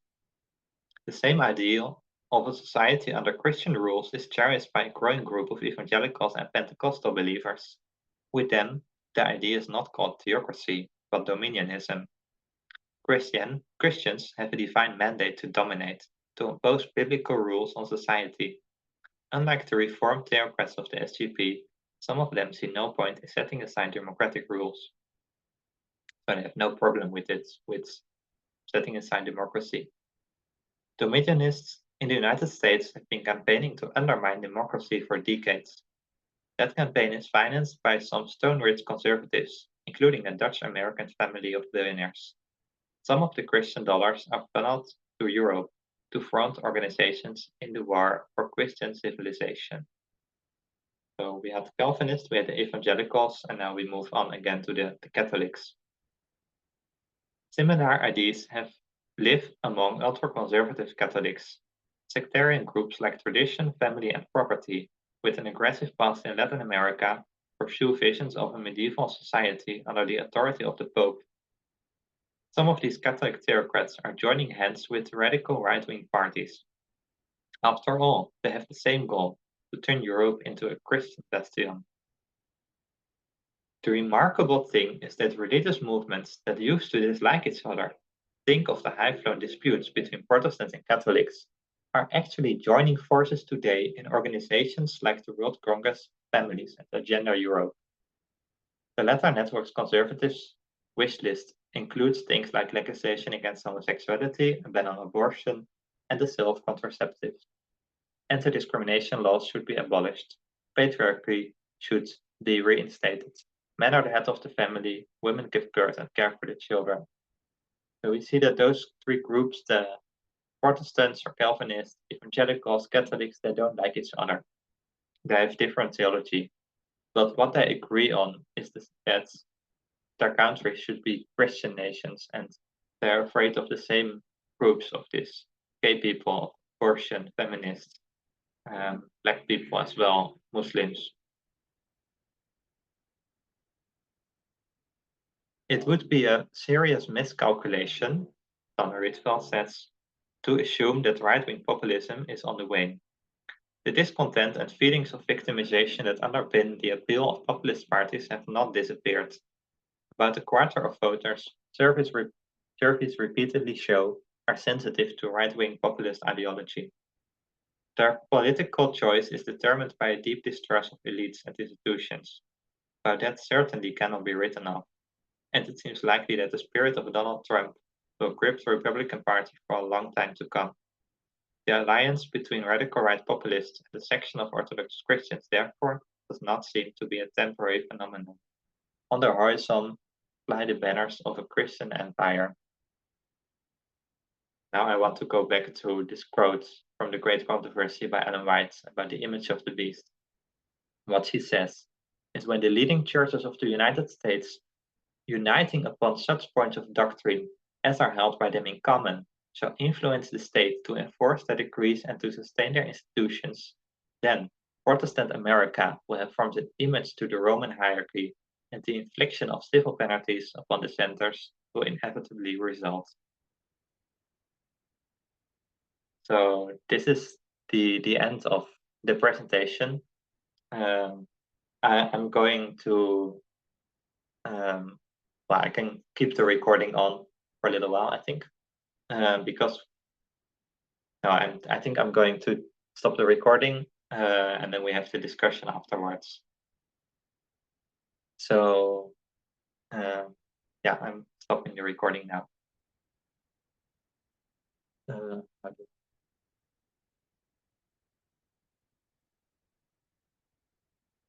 The same ideal of a society under Christian rules is cherished by a growing group of evangelicals and Pentecostal believers. With them, the idea is not called theocracy, but dominionism. Christians have a divine mandate to dominate, to impose biblical rules on society. Unlike the reformed theocrats of the SGP, some of them see no point in setting aside democratic rules. So they have no problem with it, with setting aside democracy. Dominionists in the United States have been campaigning to undermine democracy for decades. That campaign is financed by some stone-rich conservatives, including a Dutch-American family of billionaires. Some of the Christian dollars are funneled to Europe to front organizations in the war for Christian civilization. So we had the Calvinists, we had the evangelicals, and now we move on again to the Catholics. Similar ideas have lived among ultra-conservative Catholics. Sectarian groups like Tradition, Family, and Property, with an aggressive past in Latin America, pursue visions of a medieval society under the authority of the Pope. Some of these Catholic theocrats are joining hands with radical right-wing parties. After all, they have the same goal, to turn Europe into a Christian bastion. The remarkable thing is that religious movements that used to dislike each other, think of the high-flown disputes between Protestants and Catholics, are actually joining forces today in organizations like the World Congress Families and Agenda Europe. The latter network's conservatives' wish list includes things like legislation against homosexuality, a ban on abortion, and the sale of contraceptives. Anti-discrimination laws should be abolished. Patriarchy should be reinstated. Men are the head of the family, women give birth and care for the children. So we see that those three groups, the Protestants or Calvinists, evangelicals, Catholics, they don't like each other. They have different theology. But what they agree on is that their countries should be Christian nations, and they're afraid of the same groups of this gay people, abortion, feminists, black people as well, Muslims. It would be a serious miscalculation, 𝗃𝗏𝗴𝗃𝗏𝗃𝗏 says, to assume that right-wing populism is on the wane. The discontent and feelings of victimization that underpin the appeal of populist parties have not disappeared. About a quarter of voters, surveys repeatedly show, are sensitive to right-wing populist ideology. Their political choice is determined by a deep distrust of elites and institutions. But that certainly cannot be written off, and it seems likely that the spirit of Donald Trump will grip the Republican Party for a long time to come. The alliance between radical right populists and a section of Orthodox Christians, therefore, does not seem to be a temporary phenomenon. On the horizon fly the banners of a Christian empire. Now I want to go back to this quote from The Great Controversy by Ellen White about the image of the beast. What she says is, when the leading churches of the United States, uniting upon such points of doctrine as are held by them in common, shall influence the state to enforce their decrees and to sustain their institutions, then Protestant America will have formed an image to the Roman hierarchy, and the infliction of civil penalties upon dissenters will inevitably result. So this is the end of the presentation. I'm going to, well, I can keep the recording on for a little while, I think, because no, I think I'm going to stop the recording, and then we have the discussion afterwards. So yeah, I'm stopping the recording now.